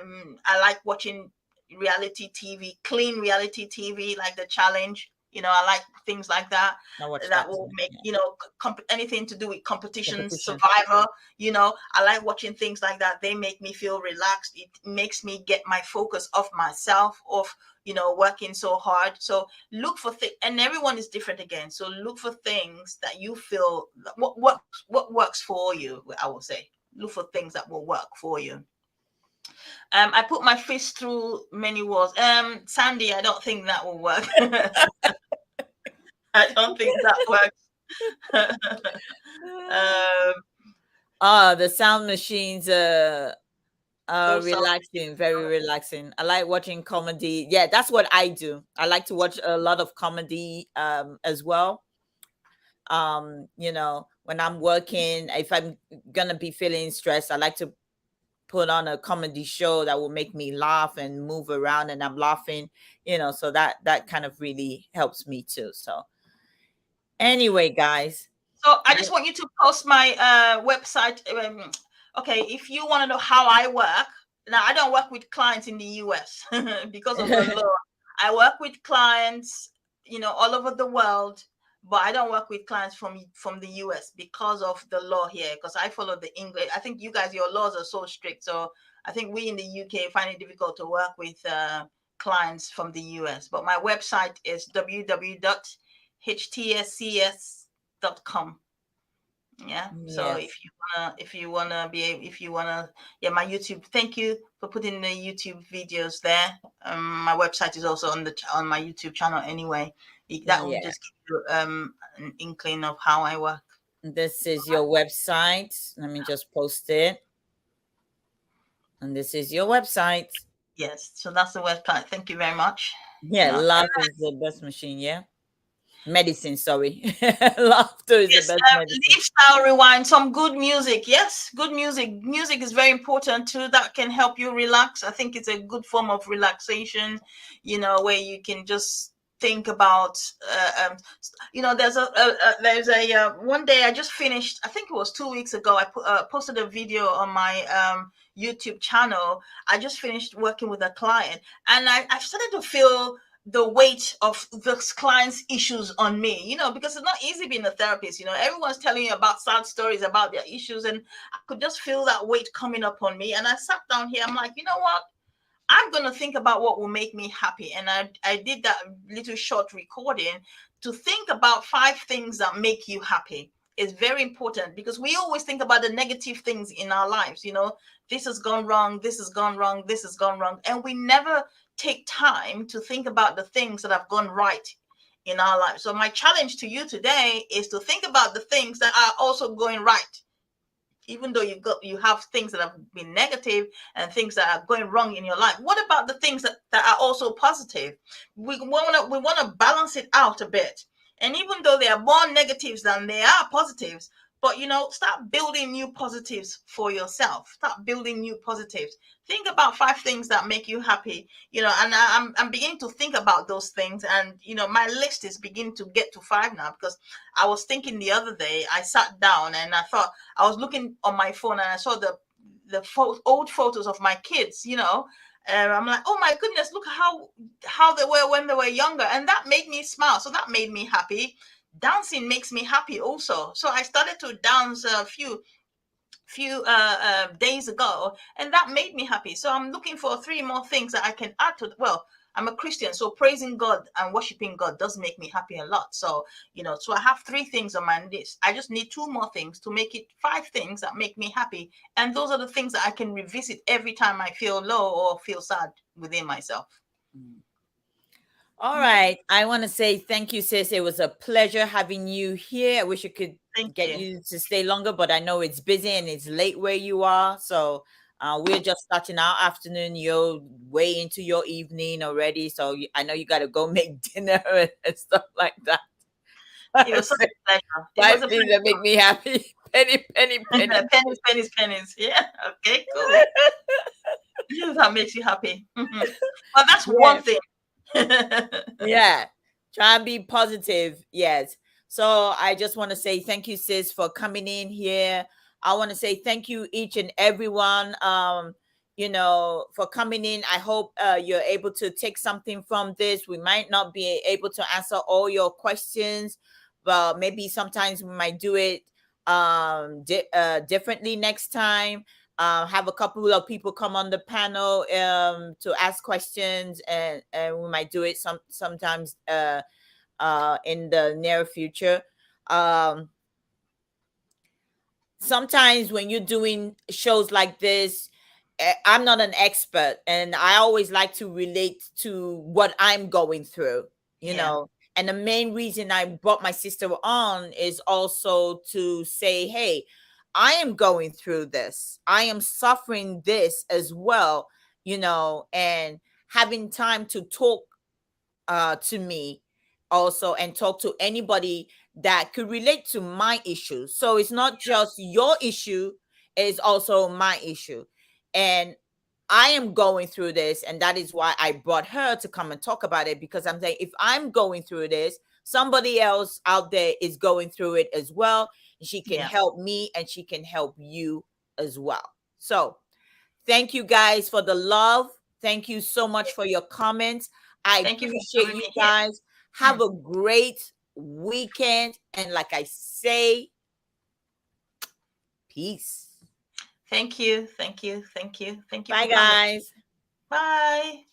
like watching reality TV, clean reality TV, like The Challenge. I like things like that. I watched That that will too. make, Yeah. anything to do with competition, Competition. Survivor. I like watching things like that. They make me feel relaxed. It makes me get my focus off myself, off, working so hard. So look for things, and everyone is different again. So look for things that you feel, what works for you. I will say, look for things that will work for you. I put my fist through many walls. Sandy, I don't think that will work. I don't think that works. The sound machines Those sound. relaxing, very relaxing. I like watching comedy. Yeah, that's what I do. I like to watch a lot of comedy as well. When I'm working, if I'm gonna be feeling stressed, I like to put on a comedy show that will make me laugh and move around and I'm laughing, so that kind of really helps me too. So anyway, guys. So I just want you to post my website. Okay, if you want to know how I work, now I don't work with clients in the US because of the law. I work with clients, all over the world, but I don't work with clients from the US because of the law here. Because I follow the English. I think you guys, your laws are so strict. So I think we in the UK find it difficult to work with clients from the US. But my website is www.htscs.com. Yeah. So Yes. yeah, my YouTube. Thank you for putting the YouTube videos there. My website is also on my YouTube channel anyway. That will Yeah. just give you an inkling of how I work. This is your website. Let me just post it. And this is your website. Yes. So that's the website. Thank you very much. Yeah, And laugh is the best machine. Yeah. Medicine, sorry. Laughter is the yes, best medicine. lifestyle rewind, some good music. Yes, good music. Music is very important too. That can help you relax. I think it's a good form of relaxation, where you can just think about, there's a one day I just finished, I think it was 2 weeks ago, posted a video on my YouTube channel. I just finished working with a client, and I started to feel the weight of this client's issues on me, because it's not easy being a therapist. Everyone's telling you about sad stories about their issues, and I could just feel that weight coming up on me. And I sat down here, I'm like, you know what? I'm going to think about what will make me happy. And I did that little short recording to think about 5 things that make you happy. It's very important because we always think about the negative things in our lives. This has gone wrong, this has gone wrong, this has gone wrong. And we never take time to think about the things that have gone right in our lives. So my challenge to you today is to think about the things that are also going right, even though you have things that have been negative and things that are going wrong in your life. What about the things that are also positive? We want to balance it out a bit. And even though there are more negatives than there are positives, but start building new positives for yourself. Start building new positives. Think about 5 things that make you happy. And I'm beginning to think about those things, and my list is beginning to get to 5 now, because I was thinking the other day, I sat down and I thought, I was looking on my phone and I saw the old photos of my kids, and I'm like, oh my goodness, look how they were when they were younger. And that made me smile. So that made me happy. Dancing makes me happy also. So I started to dance a few days ago, and that made me happy. So I'm looking for 3 more things that I can add to. Well, I'm a Christian, so praising God and worshiping God does make me happy a lot. So so I have 3 things on my list. I just need 2 more things to make it 5 things that make me happy, and those are the things that I can revisit every time I feel low or feel sad within myself. All right. I want to say thank you, sis. It was a pleasure having you here. I wish I could Thank get you. you to stay longer, but I know it's busy and it's late where you are. So we're just starting our afternoon. You're way into your evening already. So I know you got to go make dinner and stuff like that. It was such a pleasure. It was Five a things that make me happy. Penny, penny, penny. pennies, pennies, pennies. Yeah. Okay. Cool. That makes you happy. Well, that's one thing. Yeah. Try and be positive. Yes. So I just want to say thank you, sis, for coming in here. I want to say thank you, each and everyone, for coming in. I hope you're able to take something from this. We might not be able to answer all your questions, but maybe sometimes we might do it differently next time. Have a couple of people come on the panel to ask questions, and we might do it sometimes in the near future. Sometimes when you're doing shows like this, I'm not an expert, and I always like to relate to what I'm going through, Yeah. And the main reason I brought my sister on is also to say, hey, I am going through this. I am suffering this as well, and having time to talk to me also, and talk to anybody that could relate to my issues. So it's not just your issue, it's also my issue. And I am going through this, and that is why I brought her to come and talk about it, because I'm saying, if I'm going through this, somebody else out there is going through it as well. And she can help me, and she can help you as well. So thank you guys for the love. Thank you so much for your comments. I appreciate you guys. Have a great weekend. And like I say, peace. Thank you. Thank you. Thank you. Thank you. Bye, guys. Bye.